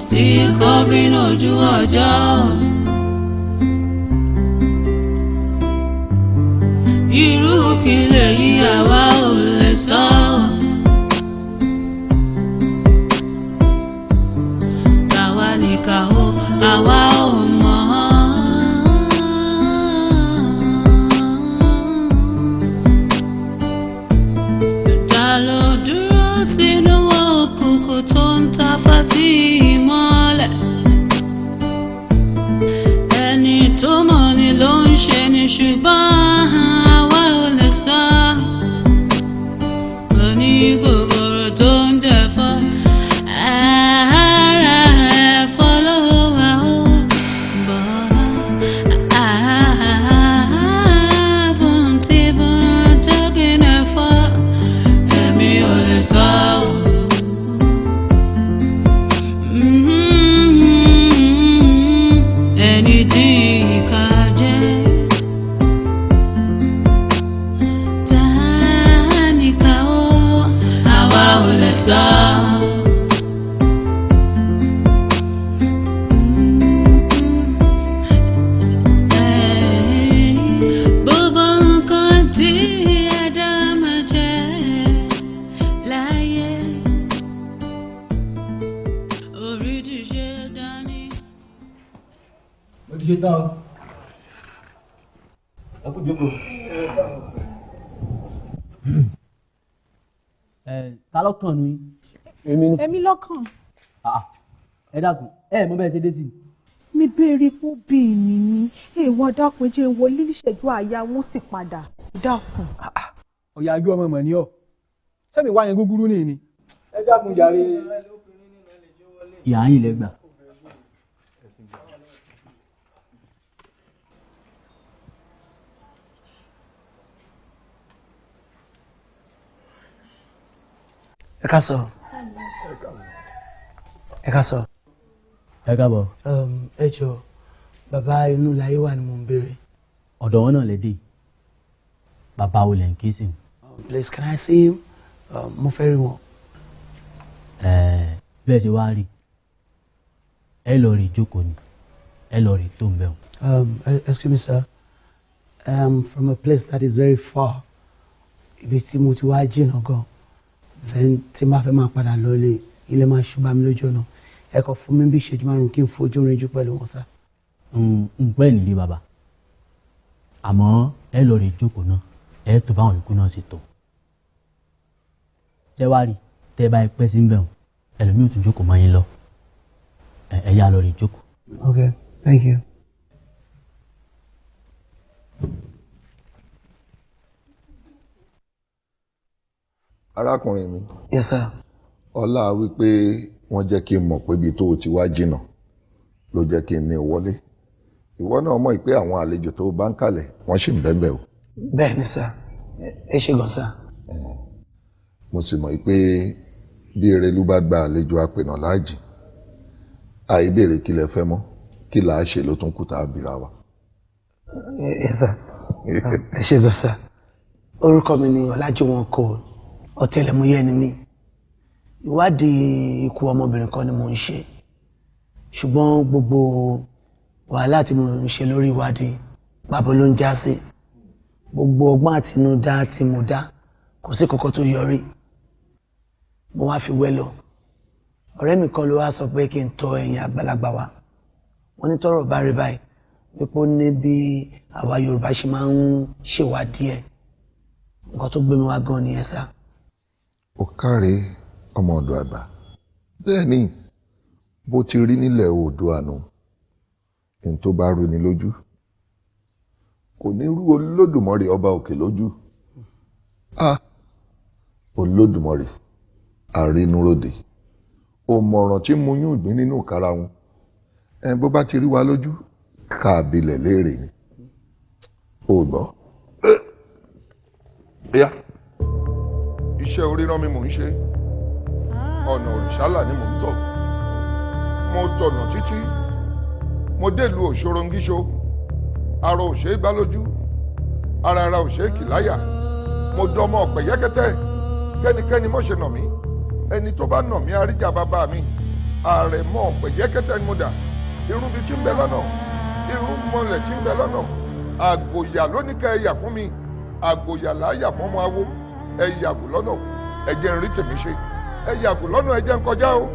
still covering ojú ọjọ́. Irú kí lèyí àwa ò lè sọ. Tàwa nìkan ó àwa ò mọ̀. Ta ló dúró sínú òkùnkùn tó ń tafà sí ìmọ́lẹ̀? Ẹni tó mọ̀ ni ló ń ṣe ni ṣùgbọ́n àwa ò lè sọ. Onígògòrò tó ń jẹ̀fọ́ ara ẹ̀fọ́ ló wà ó bọ̀. Ààbùn tí bó ń tókìn ẹ̀fọ́ èmi ò lè sọ. Ẹni tí ìkà jẹ́ táníkà ó àwa ò lè sọ. Gbogbo nǹkan tí ẹ̀dá máa jẹ́ láyé orí ti ṣe dání. Mo ti ṣe tán o. Ẹ kú jókòó. Ta ló kàn ní? Èmi ni. Èmi lọ́kàn. Ẹ dákun, mo bẹ́ẹ̀ ṣe dé sí i. Mi béèrè fún bíi mi ní èèwọ̀ dákun jẹ́ wo lílíṣẹ́jú àyà wọn sì padà dákun. Ọ̀yà ajú ọmọ mọ̀ ní ọ̀. Sẹ́mi wá yẹn gúgúrú ní ìní. Ẹ dákun jàre. Ìyá yín lẹ gbà. Ẹ káàsán. Ẹ káàsán. Ẹ káàbọ̀. Ẹ jọ̀ọ́, bàbá inú láyé wà ni mò ń béèrè. Ọ̀dọ̀ wọn náà lè dé. Bàbá wo lẹ̀ ń ké sí? Please, can I see him? Mo fẹ́ rí wọn. Bẹ́ẹ̀ ṣe wá rí. Ẹ lọ rí jókòó ni. Ẹ lọ rí tó ń bẹ̀ wọ́n. Excuse me, sir. I am from a place that is very far. Ibi tí mo ti wá jìnnà gan. Then tí máa fẹ́ máa padà lọlé ilé máa ṣùgbọ́n mi lójú ọ̀nà. Ẹ kọ fún mi bí ìṣẹ́jú márùn-ún kí n fojú rinjú pẹ̀lú wọn, sá. Npẹ́ nílé bàbá. Àmọ́ ẹ lọ rí jókòó náà. Ẹ tó báwọn ìkú náà ṣe tó. Ṣé wá rí tẹ́ bá pẹ́ sí ń bẹ̀ wọ́n? Ẹlòmíì ò tún jókòó mọ́ yín lọ. Ẹ yá lọ rí jókòó. Okay, thank you. Arákùnrin mi. Yes, sir. Ọlá wípé wọ́n jẹ́ kí n mọ̀ pé ibi tó o ti wá jìnnà ló jẹ́ kí n ní wọlé. Ìwọ náà mọ̀ pé àwọn àlejò tó bá ń kalẹ̀ wọ́n sì ń bẹ́ẹ̀ o. Bẹ́ẹ̀ ni, sir. Ẹ ṣé gan, sir. Mo sì mọ̀ pé bí erelú bá gba àlejò apènà láàjì àìbèrè kí lẹ fẹ́ mọ́ kí là á ṣe ló tún kù tá a bìrà wa. Yes, sir. Ẹ ṣé gan, sir. Orúkọ mi ni Ọlájúwọ̀n Cole. Ọ̀tẹlẹ̀múyẹ́ ni mí. Ìwádìí ikú ọmọbìnrin kan ni mò ń ṣe. Ṣùgbọ́n gbogbo wàhálà tí mo ń ṣe lórí ìwádìí pàbó ló ń já sí. Gbogbo ọgbọ́n àtinúdá tí mo dá kò sí kankan tó yọrí. Mo wá fi wẹ́ lọ. Ọ̀rẹ́ mi kan ló wá sọ pé kí n tọ ẹ̀yìn àgbàlagbà wa. Wọ́n ní tọ́rọ̀ bá rí báyìí wípé ó ní bí àwa Yorùbá ṣe máa ń ṣèwádìí ẹ̀. Nǹkan tó gbé mi wá gan nìyẹn, sá. Ó káre ọmọ ọ̀dọ̀ àgbà. Bẹ́ẹ̀ ni bó ti rí nílẹ̀ Oòduà nù ní tó bá rú ni lójú kò ní rú Olódùmarè ọba òkè lójú. Olódùmarè àrínúròdè òmọ̀ràn tí mo yún ìgbín nínú ìkara wọn bó bá ti rí wa lójú káàbilẹ̀ léèrè ni. Ó gbọ́. Bíyá iṣẹ́ orírán mi mò ń ṣe ọ̀nà òrìṣàlà ni mò ń tọ̀ mo tọ̀nà títí mo délùú òṣòrongíṣó ara òṣè gbá lójú ara òṣè kìláyà mo dọmọ ọ̀pẹ̀ yẹ́kẹ́tẹ́ kẹ́nikẹ́ni mọ́ ṣe nà mí ẹni tó bá nà mí àríjà bàbá mi àrẹ̀mọ pẹ̀jẹ́kẹ́tẹ́ ni mo dà irun bíi tí ń bẹ lọ́nà irun mọlẹ̀ tí ń bẹ lọ́nà àgòyà lóníkà ẹ̀yà fún mi àgòyà láyà fún ọmọ awo ẹ yàgò lọ́nà ẹ jẹ́ n rí tèmi ṣe ẹ yàgò lọ́nà ẹ jẹ́ n kọjá o.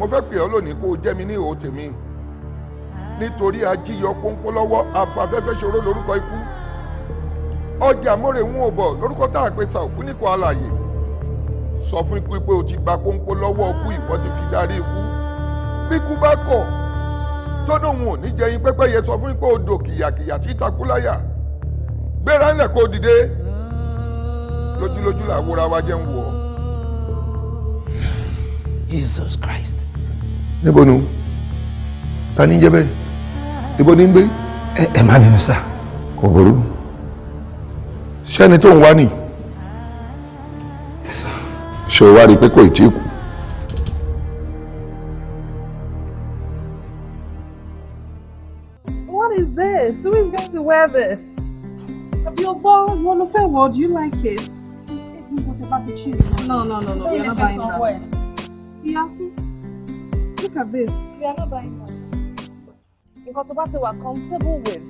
mo fẹ́ pè ọ́ lónìí kó o jẹ́ mi ní ìhò tèmi nítorí ajíyọ pọ́npọ́ lọ́wọ́ afẹ́fẹ́ ṣòro lórúkọ ikú ọjà mọ́rẹ̀ ń wò bọ̀ lórúkọ tá a pè sa òkú níkọ alààyè sọ fún ikú pé o ti gba pọ́npọ́ lọ́wọ́ ikú ìwọ ti fi darí ikú bí ikú bá kọ̀ tó dóhun ò ní jẹyin pẹ́pẹ́yẹ sọ fún ikú odò kìyàkìyà tí takú láyà gbéra ńlẹ̀ kó o dìde lójúlójú làwòrán wa jẹ́ ń wọ̀ ọ́. Jesus Christ. níbo nu ta ní jẹ́ bẹ́ẹ̀ ibo ní ń gbé. ẹ má bínú sá. kò burú ṣẹ́ni tó ń wá nì. ṣé o wá rí i pé kò tí ì kú. What is this? Who is going to wear this? Your boy, one of them, do you like it? What about to choose? No. We're not buying that. Yeah. Look at this. We are not buying that. Because what we are comfortable with,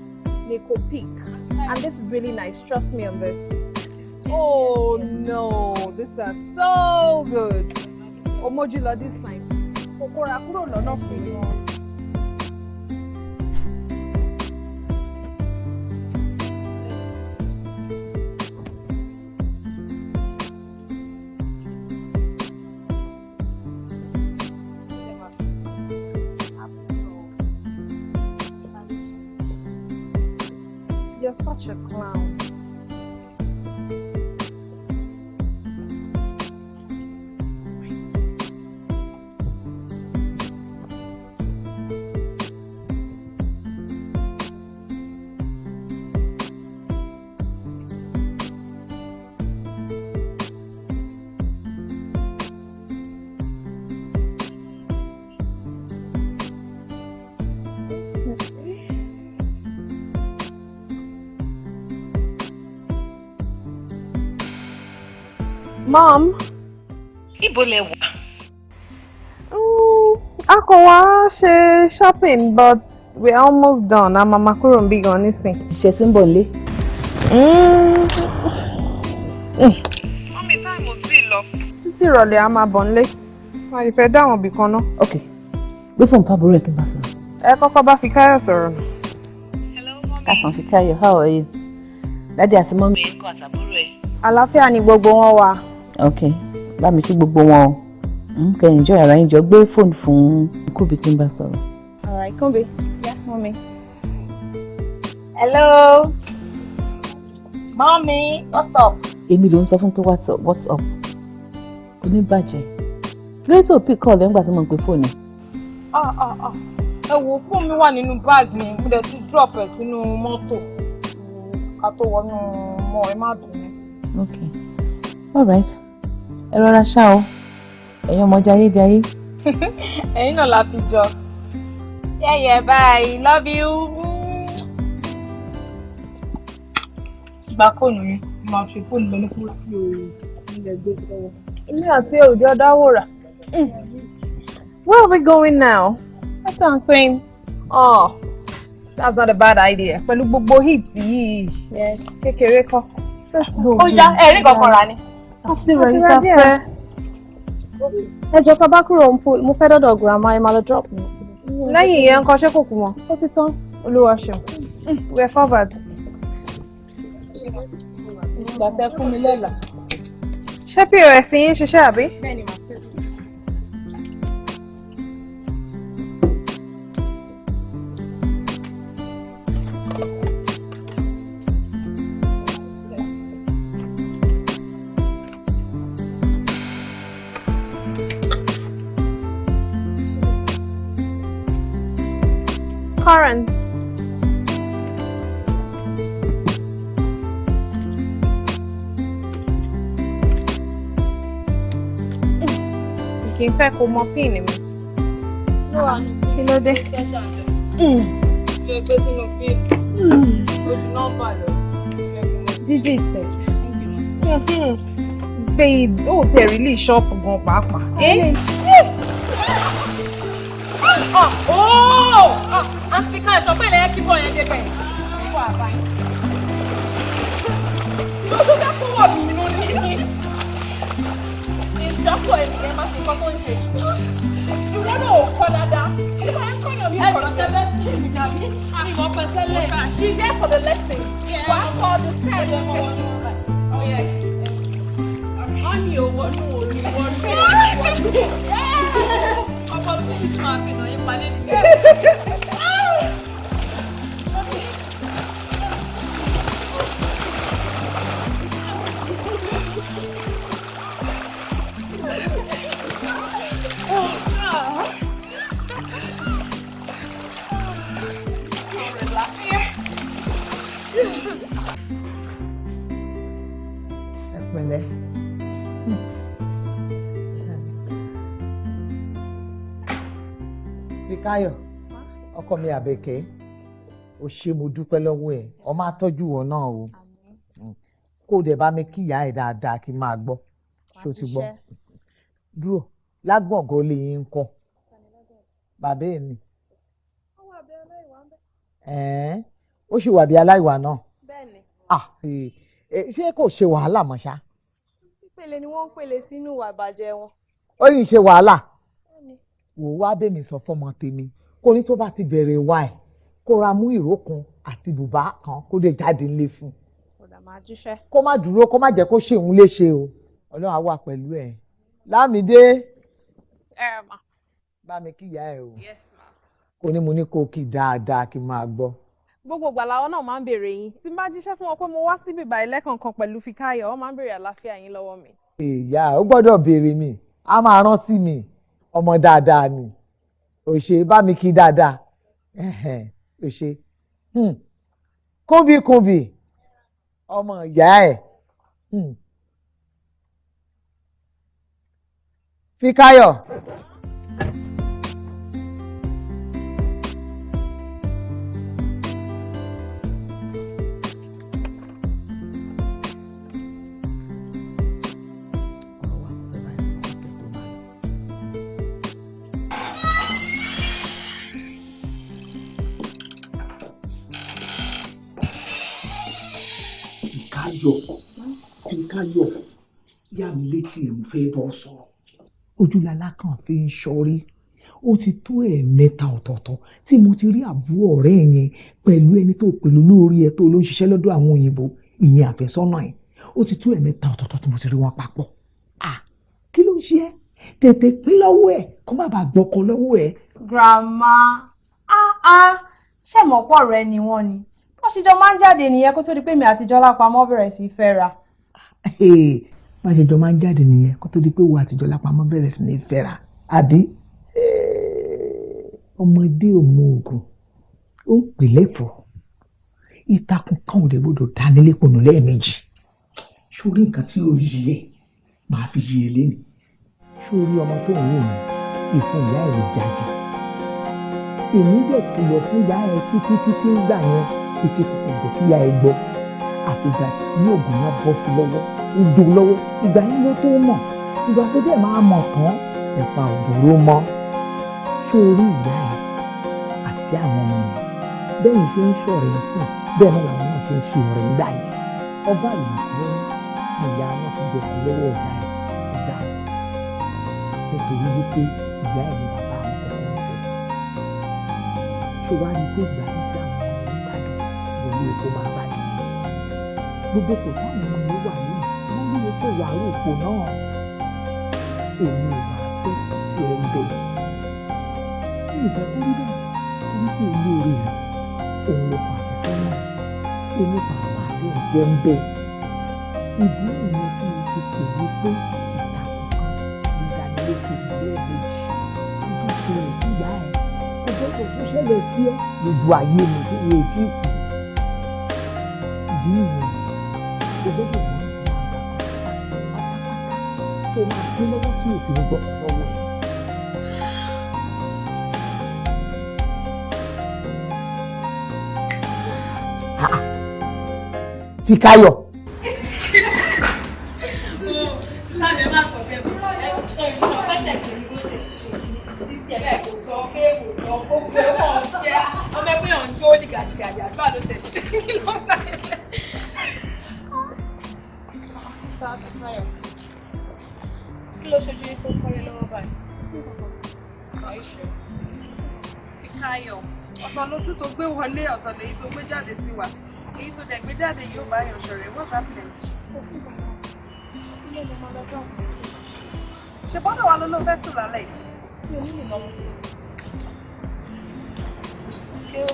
Nico Peak. And this is really nice. Trust me on this. Oh no, these are so good. Omojula this time. Kokora kuro lona fún wọn. You're such a clown. Mom. Ibo lẹ wà? A kò wá ṣe shopping but we're almost done. A máa kúrò níbí gan nísìn. Iṣẹ́ tí ń bọ̀ nílé. Mọ́mí táìmù tí ì lọ. Títí ìrọ̀lẹ́ a máa bọ̀ nílé. Wọ́n lè fẹ́ dá àwọn ibì kan náà. Ok. Gbé fóònù fábúrò ẹ̀ kí n bá sọ̀rọ̀. Ẹ kọ́kọ́ bá Fikayo sọ̀rọ̀. Hello, Mommy. Kásán Fikayo, how are you? Dádì àti mọ́mí ẹ̀ ń kọ́ àtàbúrò ẹ̀. Àlàáfíà ni gbogbo wọn wà. Ok. Bá mi kí gbogbo wọn o. Kẹ́ enjoy ara yín jọ gbé fóònù fún Kúbi kí n bá sọ̀rọ̀. Alright, Kúbi. Yeah, Mommy. Hello. Mommy, what's up? Èmi ló ń sọ fún pé what's up? Oníbàjẹ́. Kí ló tó pick call nígbà tí mo ń pe fóònù? Ẹ wo fóònù mi wà nínú báàgì mi, mo dẹ̀ tún drop ẹ̀ sínú mọ́tò. Ká tó wọnú mọ́ ẹ má dùn. Ok. Alright. Ẹ rọra ṣá o. Ẹ̀yin ọmọ jayéjayé. Ẹ̀yin náà la fi jọ. Yeah, bye. Love you. Gba fóònù yẹn, máa fi fóònù lọ ní kúrò sí òòrùn ilẹ̀ gbé sọ́wọ́. Ilé àti òjò dáwò rà. Where are we going now? That's what I'm saying. Oh, that's not a bad idea. Pẹ̀lú gbogbo heat yìí. Yes. Kékeré kọ́. Ó yá ẹ̀rí kankan rà ni. A ti rẹ̀ yíká fẹ́. Ẹjọ́ tó bá kúrò mo fẹ́ dọ́dọ̀ grandma ẹ máa lọ drop mi. Lẹ́yìn ìyẹn nǹkan ṣé kò kù mọ́? Ó ti tán. Olúwa ṣeun. We are covered. Ìgbà tẹ fún mi lẹ́la. Ṣé POS yín ṣiṣẹ́ àbí? Bẹ́ẹ̀ni màá ṣe. Current. Kì í fẹ́ kó mọ píìnì mi. Kí ló dé? Ilé ẹgbẹ́ sínú píìnì. Ojú nọ́mbà lọ. Digit. Babe, ó tẹ̀ really shop gan pàápàá. Àti ká ẹ̀sọ́ pé ilẹ̀ kí bọ̀ yẹn dé bẹ̀. Wà á báyìí. Lọ́dún bá kó wọ̀ mí nínú ní. Ìjọpọ̀ ènìyàn máa fi kọ́kọ́ ń ṣe. Ìwọ́n náà ò kọ́ dáadáa. Ìwọ́n ẹ̀ kọ́ yàn bí ọ̀rọ̀ tẹ́lẹ̀ sí ìrìn àbí ìwọ̀n pẹ̀sẹ́lẹ̀. She's there for the lesson. Wà á kọ́ the time. Ọ́nì owó nù orí wọ́n rí ọkọ̀ tó ń tún àfihàn yín palẹ́ nílé. Pẹ̀lẹ́. Fíkáyọ̀, ọkọ mi Àbẹ̀kẹ́, o ṣé mo dúpẹ́ lọ́wọ́ ẹ̀, ọ máa tọ́jú wọn náà o. Kó o dẹ̀ bá mi kíyà ẹ̀ dáadáa kí n máa gbọ́. Ṣé o ti gbọ́? Dúró, lágbọ̀ngàn lè yín kọ́. Bàbá ẹ̀ ni. Ó ṣì wà bí aláìwà náà. Bẹ́ẹ̀ni. Ṣé kò ṣe wàhálà mọ́ ṣá? Pípele ni wọ́n ń pèlè sínú ìwà ìbàjẹ́ wọn. Ó yìí ṣe wàhálà. Wò wá bèmí sọ fọmọ tèmi kó ní tó bá ti bẹ̀rẹ̀ wá ẹ̀ kó ra mú ìró kan àti bùbá kan kó lè jáde ńlé fún. Kódà máa jíṣẹ́. Kó má dúró kó má jẹ́ kó ṣe òun léṣe o. Ọlọ́run á wà pẹ̀lú ẹ̀. Lámìdé. Ma. Bá mi kíyà ẹ o. Yes ma. Kò ní mo ní kó kí dáadáa kí n máa gbọ́. Gbogbo ìgbà làwọn náà máa ń béèrè yín. Tí n bá jíṣẹ́ fún wọn pé mo wá síbi ìbà ẹlẹ́kọ̀ọ̀kan pẹ̀lú Fíkáyọ̀, wọ́n máa ń béèrè àlàáfíà yín lọ́wọ́ mi. Ìyá ó gbọ́dọ̀ béèrè mi, a máa rántí mi, ọmọ dáadáa ni. Ó ṣe bá mi kí dáadáa. Ó ṣe. Kúnbíkúnbí, ọmọ ìyá ẹ̀. Fíkáyọ̀. Fíkáyọ̀, yá mi létí ẹ̀ mo fẹ́ bọ́ sọ̀rọ̀. Ojúlálá kan fi ń ṣọrí. Ó ti tó ẹ̀ẹ̀mẹ́ta ọ̀tọ̀ọ̀tọ̀ tí mo ti rí àbúrò ọ̀rẹ́ yẹn pẹ̀lú ẹni tó pẹ̀lú lórí ẹ tó ló ń ṣiṣẹ́ lọ́dọ̀ àwọn òyìnbó ìyẹn àfẹ́sọ́nà ẹ̀. Ó ti tó ẹ̀ẹ̀mẹ́ta ọ̀tọ̀ọ̀tọ̀ tí mo ti rí wọn papọ̀. Kí ló ń ṣe ẹ́? Tètè pín lọ́wọ́ ẹ̀ kó má bàa gbọ́kọ lọ́wọ́ ẹ̀. Grandma, ṣé mọ̀ pọ̀ rẹ ni wọ́n ni? Wọ́n ṣe jọ máa ń jáde nìyẹn kó tó di pé mi àti Jọlápamọ́ bẹ̀rẹ̀ sí í fẹ́ra. Bá ṣe jọ máa ń jáde nìyẹn kó tó di pé wo àti Jọlápamọ́ bẹ̀rẹ̀ sí ní fẹ́ra. Àbí ọmọdé ò mọ ògùn ó ń pè lẹ́fọ̀ọ́. Ìtàkùn kan ò lè gbọdọ̀ dání lépònú lẹ́ẹ̀mejì. Sórí nǹkan tí ó yí ẹ̀ máa fi yí ẹ lẹ́nu. Sórí ọmọ tó ń wò ní ìfún ìyá ẹ̀ lè jáde. Èmi dẹ̀ kìlọ̀ fún ìyá ẹ̀ títí ń gbà yẹn títí kò gbọ́ kí ìyá ẹ̀ gbọ́. Àfìgbà tí oògùn náà bọ́ sí lọ́wọ́ ń dùn lọ́wọ́ ìgbà yẹn ló tó mọ̀. Ìgbà tó dẹ̀ máa mọ̀ tán ẹ̀fà òdòdó mọ́. Sórí ìyá ẹ̀ àti àwọn ọmọ yẹn bẹ́ẹ̀ ṣe ń ṣọ̀rẹ́ fún bẹ́ẹ̀ náà làwọn náà ṣe ń ṣe ọ̀rẹ́ ńgbà yẹn. Ọba ìlú kan ìyá wọn ti gbẹ̀kọ́ lọ́wọ́ ọ̀gá ẹ̀ ọ̀gá nítorí wípé ìyá ẹ̀ ní bàbá àwọn ọ̀gá ẹ̀ fẹ́. Ṣé wàá rí pé ìgbà tí àwọn ọmọ ìgbàdùn lórí epo máa bá yẹn. Gbogbo kò táwọn ọmọ yẹn wà lónìí wọ́n ní epo wà á rògbò náà. Èmi ò wá fẹ́ fi ẹ̀ ń bẹ̀. Ní ìfẹ́ kó rí bẹ́ẹ̀ torí pé olóore rẹ̀ òun ló pa àfẹ́sọ́nà èmi pàápàá yóò jẹ́ ń bẹ̀. Ìdí nìyẹn tí mo fi pè ní pé ìtàkùn kan ìdánilẹ́kọ̀ọ́ ìlú ẹ̀mejì tó ṣe ìdíyà ẹ̀ kò gbọ́dọ̀ tó ṣẹlẹ̀ sí ẹ lójú ayé mi tí mi ò tí kú. Ìdí nìyẹn o gbọ́dọ̀ mọ̀ pátápátá tó máa gbé lọ́wọ́ tí òfin gbọ́ lọ́wọ́ ẹ̀. Fikayo. Lábẹ́ má sọ bẹ́ẹ̀ bọ́. Pẹ́tẹ̀ kì í ló lè ṣe. Títí ẹ̀ bẹ́ẹ̀ kò sọ pé kò sọ kó pé wọ́n jẹ́ ọmọ ẹgbẹ́ ọ̀hún jó ní gàdìgàdì àdúrà ló ṣe ṣe kí ló ń bá ẹ fẹ́. Kí ló ṣojú yín tó kọ́lé lọ́wọ́ báyìí? Àìṣe. Fikayo, ọ̀tọ̀ lójú tó gbé wọlé ọ̀tọ̀ lèyí tó gbé jáde sí wa. Èyí tó dẹ̀ gbé jáde yóò bá yàn ṣọ̀rẹ́. What's happening? Ṣé bọ́dọ̀ wa ló ló fẹ́ sùn lálẹ́ yìí? Mi ò nílò lọ́wọ́. Ṣé o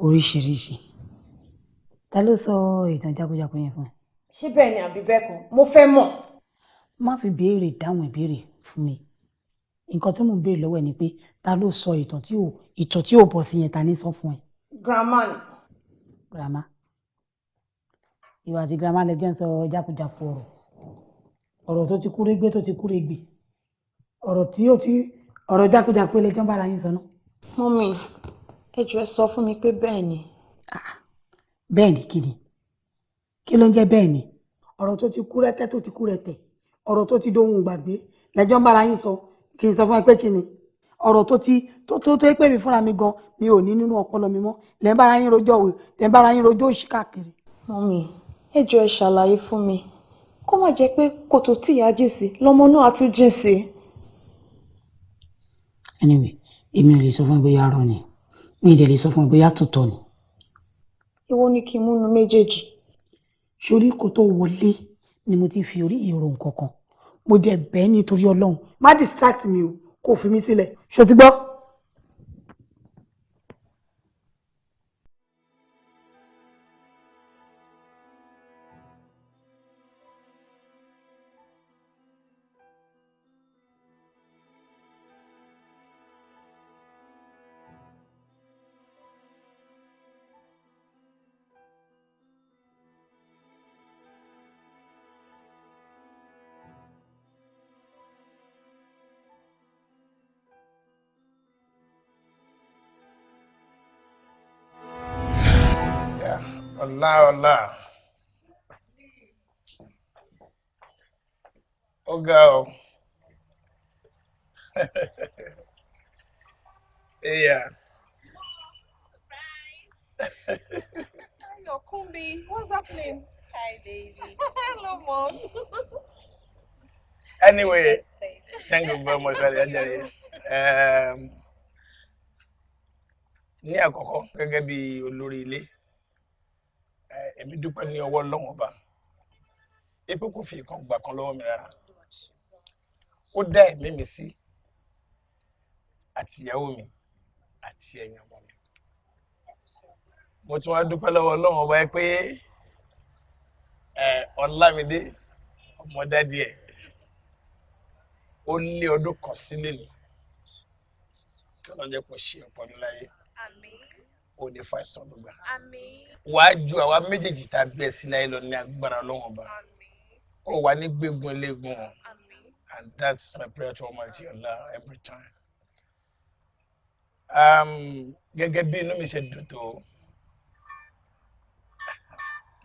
oríṣiríṣi. Ta ló sọ ìtàn jákujàku yẹn fún ẹ? Ṣé bẹ́ẹ̀ ni àbí bẹ́ẹ̀ kọ́? Mo fẹ́ mọ̀. Má fi béèrè dáhùn ìbéèrè fún mi. Nǹkan tí mò ń béèrè lọ́wọ́ ẹ ni pé ta ló sọ ìtàn tí ò bọ̀ sí yẹn ta ní sọ fún ẹ? Grandma ni. Grandma. Ìwà àti grandma lẹjọ́ ń sọ jákujàku ọ̀rọ̀ tó ti kúrégbé tó ti kúrégbé. Ọ̀rọ̀ jákujàku lẹjọ́ ń bára yín sọ náà. Mọ́mì, ẹ jọ̀ọ́ sọ fún mi pé bẹ́ẹ̀ ni. Bẹ́ẹ̀ ni kí ni? Kí ló ń jẹ́ bẹ́ẹ̀ ni? Ọ̀rọ̀ tó ti kú rẹ́tẹ́ tó ti kú rẹ́tẹ̀, ọ̀rọ̀ tó ti dóhun gbàgbé lẹ́jọ́ ń bára yín sọ, kì í sọ fún ẹ pé kí ni? Ọ̀rọ̀ tó pè mí fúnra mi gan mi ò ní nínú ọpọlọ mi mọ́ lẹ́ ń bára yín rojọ́ òwe lẹ́ ń bára yín rojọ́ òṣì káàkiri. Mọ́mì, ẹ jọ̀ọ́ ẹ ṣàlàyé fún mi kó má jẹ́ pé kòtò tí ìyá jìn sí lọ́mọ náà á tún jìn sí. Anyway, èmi ò lè sọ fún ẹ bóyá arọ ni mi ì dẹ̀ lè sọ fún ẹ bóyá tòótọ́ ni. Èwo ni kí n múnu méjèèjì? Sórí kó tó wọlé ni mo ti fi orí ìrò nǹkan kan mo dẹ̀ bẹ́ẹ̀ nítorí Ọlọ́run má distract mi o kò fi mí sílẹ̀ ṣó ti gbọ́. Ọlá. Ó ga ọ. Yeah. Hello, Kumbi. What's happening? Hi, baby. Hello, Mom. Anyway, thank you very much for the injury. Ní àkọ́kọ́ gẹ́gẹ́ bí olórí ilé, èmi dúpẹ́ ní ọwọ́ Ọlọ́run Ọba. Epo kò fi kan gbà kan lọ́wọ́ mi rárá. Ó dá ẹ̀mí mi sí àti ìyàwó mi àti ẹ̀yin ọmọ mi. Mo tún wá dúpẹ́ lọ́wọ́ Ọlọ́run Ọba pé Ọlámídé ọmọ dádì ẹ̀ ó lé ọdún kan sílé ni. Kí Ọlọ́run jẹ́ kó ṣe ọ̀pọ̀ ọdún láyé. Àmín. Ó ní fàìsàn ló gbà. Àmín. Wàá ju àwa méjèèjì tàbí ẹ̀ sí láyé lọ ní agbára Ọlọ́run Ọba. Ó wà ní gbégun eléegun. And that's my prayer to Almighty Allah every time. Gẹ́gẹ́ bí inú mi ṣe dùn tó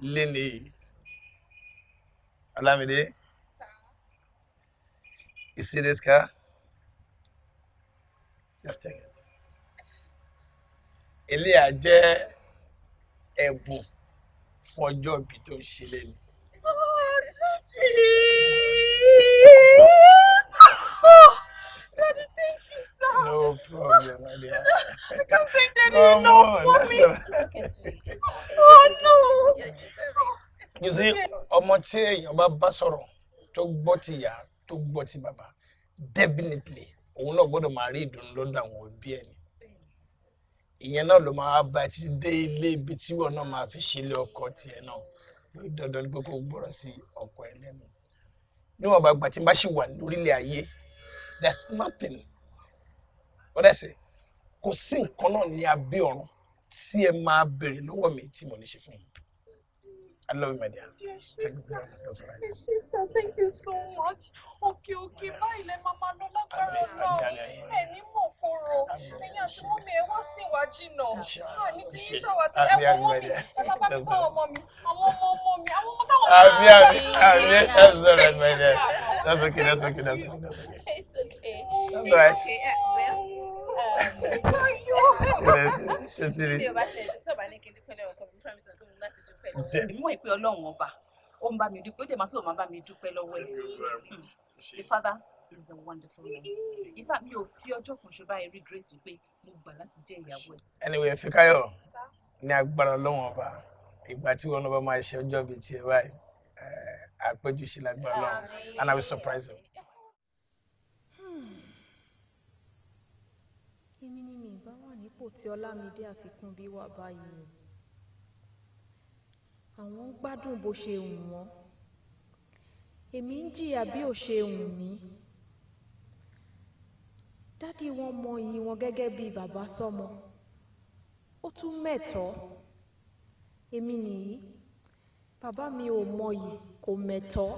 léni Ọlámídé You see this car? Just take it. Eléyà jẹ́ ẹ̀bùn fún ọjọ́ ìbí tó ń ṣe lẹ́nu. Daddy, thank you, sir. No problem, my dear. I can't thank Daddy Come enough on, for that's me. all right. Oh, no. You see, ọmọ tí èèyàn bá sọ̀rọ̀ tó gbọ́ ti ìyá tó gbọ́ ti bàbá definitely òun náà gbọ́dọ̀ máa rí ìdùnnú lọ́dọ̀ àwọn òbí ẹ̀ ni. Ìyẹn náà ló máa bá ti dé ilé ibi tí wọn náà máa fi ṣílé ọkọ tiẹ̀ náà lórí dandan ní pé kó gbọ́rọ̀ sí ọkọ ẹ̀ lẹ́nu. Níwọ̀n bá gbà tí n bá ṣì wà lórílẹ̀ ayé there's nothing what I say kò sí nǹkan náà ní abẹ́ ọ̀run tí ẹ máa béèrè lọ́wọ́ mi tí mo ní ṣe fún yín. I love you, my dear. Thank you very much. That's all right. Thank you so much. Okay. Báyìí lẹ máa lọ lágbára náà. Ẹni mọ̀ kóró. Ẹ̀yin àti mọ́mí ẹ̀ wọ́n sì wá jìnnà. Ní kí n ṣàwà tí ẹ wọ mọ́mí. Ẹ máa bá mi fún ọmọ mi. Àwọn ọmọ mi. Àwọn ọmọ táwọn That's all right, my dear. That's okay. It's okay. That's all right. Èmi mọ̀ pé Ọlọ́run ọba ó ń bá mi dúpẹ́ ó dẹ̀ máa tó máa bá mi dúpẹ́ lọ́wọ́ ẹ̀. The father is a wonderful man. In fact mi ò fi ọjọ́ kan ṣe báyìí rí grace pé mo gbà láti jẹ́ ìyàwó ẹ̀. Anyway, Fikayo ní agbára Ọlọ́run ọba ìgbà tí wọn náà bá máa ṣe ọjọ́ bíi tiẹ̀ báyìí àpéjú ṣe lágbára Ọlọ́run and I will surprise you. Èmi ni mi ìbá wà nípò tí Ọlámídé àti Kúnbí wà báyìí. Àwọn ń gbádùn bó ṣe wù wọ́n. Èmi ń jìyà bí ò ṣe wù mí. Dádì wọn mọ iyì wọn gẹ́gẹ́ bí bàbá sọ́mọ. Ó tún mẹ́tọ̀ọ́. Èmi nìyí. Bàbá mi ò mọyì kò mẹ́tọ̀ọ́.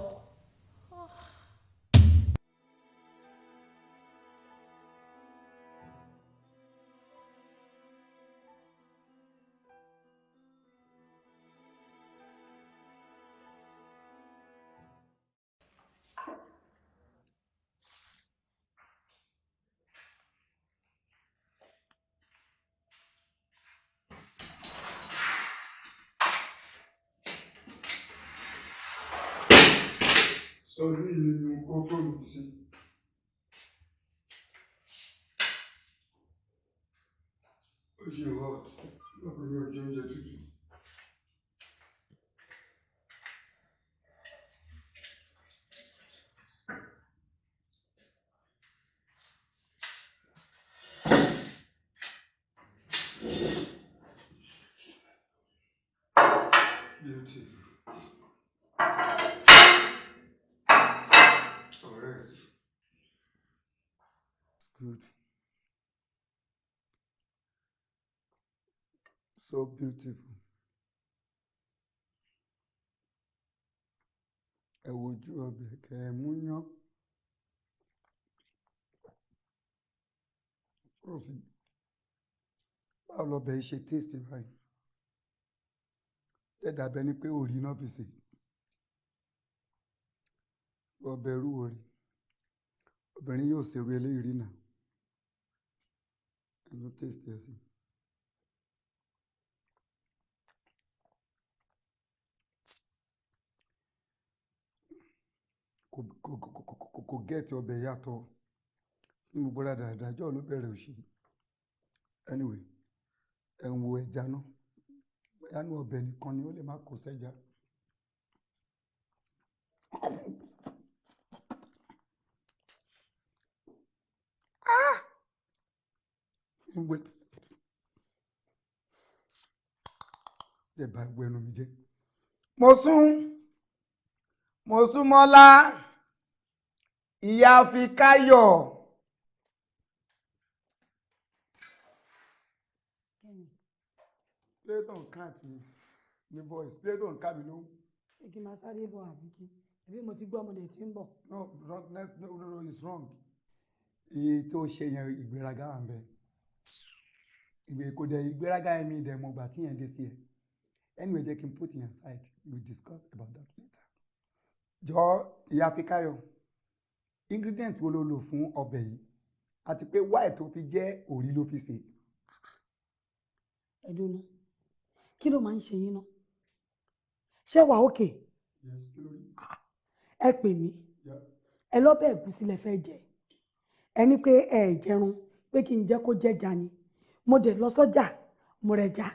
Sórí ìlú kókó mi sí. Ó ṣe hot lọ́pọ̀lọpọ̀ ọjọ́ oúnjẹ tútù. Beautiful. Correct. Good. So beautiful. Ẹ wojú ọbẹ̀ kẹ́ ẹ mú yán. Òfin. Báwo lọbẹ̀ yìí ṣe taste báyìí? Dẹ́dà bẹ ní pé òrí náà fi sè. Ọbẹ̀ rú orí. Obìnrin yóò ṣerú eléyìí rí náà. Ẹ ló taste ẹ sí. Kò gẹ́ẹ̀tì ọbẹ̀ yàtọ̀ ní gbogbo dáadáa jọ́ ló bẹ̀rẹ̀ òṣì. Anyway, ẹ̀ ń wo ẹja náà. Bóyá ní ọbẹ̀ nìkan ni ó lè má kó sẹ́ja. Lè bá gbọ́ ẹnu mi jẹ́. Mo sún mọ́lá ìyá Fikayo. Playton can't ní voice. Playton ká mi lóhùn. Ṣé kí n máa sáré bọ̀ àbí kí? Ẹbí mo ti gbọ́ ọmọdé tí ń bọ̀. No, it's wrong. Iye tó ṣe yẹn ìgbéraga wà ń bẹ. Kò dẹ̀ ìgbéraga yẹn mi dẹ̀ mọ̀ gbà tí yẹn dé sí ẹ̀. Anyway, jẹ́ kí n put yẹn aside. We discuss about that later. Jọ ìyá Fikayo. ingredient wo ló lò fún ọbẹ̀ yìí àti pé why tó fi jẹ́ òrí ló fi ṣe. ẹ̀dùn náà kí ló máa ń ṣe yín náà ṣé wà ókè ẹ pè mí ẹ lọ́bẹ̀ ẹ̀gúsí lẹ fẹ́ jẹ ẹni pé ẹ jẹrun pé kí n jẹ́ kó jẹ́ja ni mo dẹ̀ lọ sọ́jà mo rẹ̀ já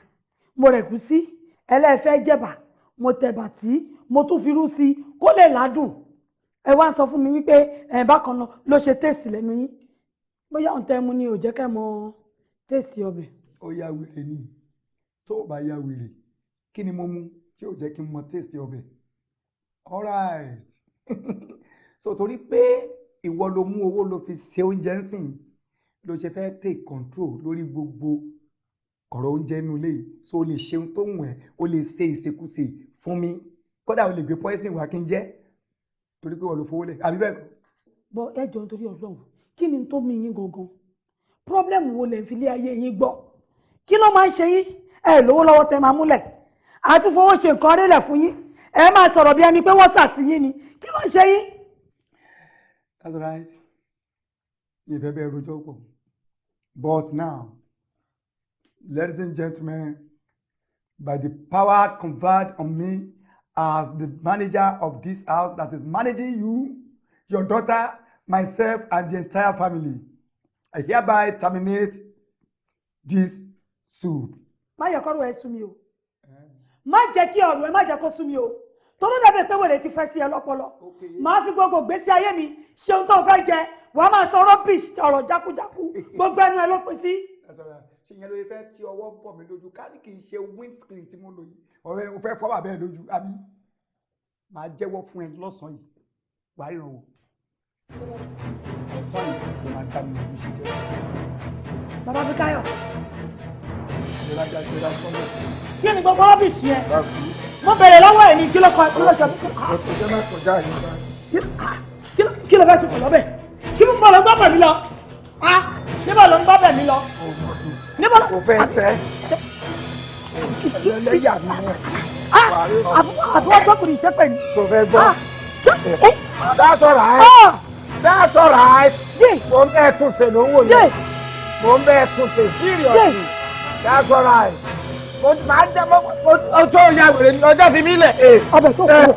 mo rẹ̀ gúsí ẹlẹ́fẹ́ jẹ̀bà mo tẹ̀bà tí mo tún fi rú sí i kó lè ládùn ẹ wá ń sọ fún mi wípé ẹ bákan náà ló ṣe téèsì lẹ́nu yín bóyá òun tẹ́ mu ni ò jẹ́ kẹ́ mọ téèsì ọbẹ̀. ó yá wèrè ni tó o bá yá wèrè kí ni mo mú tí ò jẹ́ kí n mọ téèsì ọbẹ̀ all right so torí pé ìwọ ló mú owó ló fi ṣe oúnjẹ ń sìn ló ṣe fẹ́ take control lórí gbogbo ọ̀rọ̀ oúnjẹ inú ilé yìí so o lè ṣeun tó wù ẹ́ o lè ṣe ìṣekúṣe fún mi kódà o lè gbé poison wá kí n jẹ́ torí pé wọ́n ló fowó lẹ̀ àbí bẹ́ẹ̀ kọ́. bọ ẹ jọ nítorí Ọlọ́run kí ni tó mi yín gangan problem wo lẹ ń fi lé ayé yín gbọ́ kí ló máa ń ṣe yín ẹ lówó lọ́wọ́ tẹ máa múlẹ̀ àti fowó ṣe nǹkan rélẹ̀ fún yín ẹ máa sọ̀rọ̀ bí ẹni pé wọ́n sàsí yín ni kí ló ń ṣe yín. That's right. Ìfẹ́ bẹ́ẹ̀ rojọ́ pọ̀. But now, ladies and gentlemen, by the power conferred on me as the manager of this house that is managing you, your daughter, myself, and the entire family, I hereby terminate this suit. Má yẹ kọ́rọ̀ ẹ sú mi o. Má jẹ́ kí ọ̀rọ̀ ẹ má jẹ́ kó sú mi o. Torí dàbí pé wèrè ti fẹ́ sí ẹ lọ́pọlọ. Màá fi gbogbo gbèsè ayé mi ṣe ohun tó fẹ́ jẹ. Wàá máa sọ rubbish ọ̀rọ̀ jákújákú. Gbogbo ẹnu ẹ ló pín sí. Ṣé ìyẹn ló yẹ fẹ́ tí ọwọ́ bọ̀ mí lójú ká ní kì í ṣe windscreen tí mo lò yìí. Ọ̀rẹ́ o fẹ́ fọ́ bàbá ẹ lójú àbí? Màá jẹ́wọ́ fún ẹ lọ́sàn-án yìí. Wàá ríran wò. Ọ̀sán yìí ló máa dá mi lójú ṣe jẹ́. Bàbá Bíkáyọ̀. Kí ni gbogbo rubbish yẹn? Mo bẹ̀rẹ̀ lọ́wọ́ ẹ̀ ní kí ló kọ kí ló ṣe. Kí ló fẹ́ ṣe pẹ̀lú ọbẹ̀? Kí ló ń bọ̀ lọ gbọ́ bẹ̀ mí lọ? Níbo ló ń gbọ́ bẹ̀ mí lọ? Níbo ló ń fẹ́ tẹ́? Ẹlẹ́yà mi mọ̀. Àbúrò gbọ́kùnrin ìṣẹ́pẹ̀ ni. Kò fẹ́ gbọ́. That's all right. That's all right. Mo ń bẹ́ẹ̀ tún ṣe ló ń wò yẹn. Mo ń bẹ́ẹ̀ tún ṣe seriously. That's all right. Mo máa ń jẹ́ mo tó ya wèrè ní ọjọ́ fi mí lẹ̀. Ọbẹ̀ tó kú.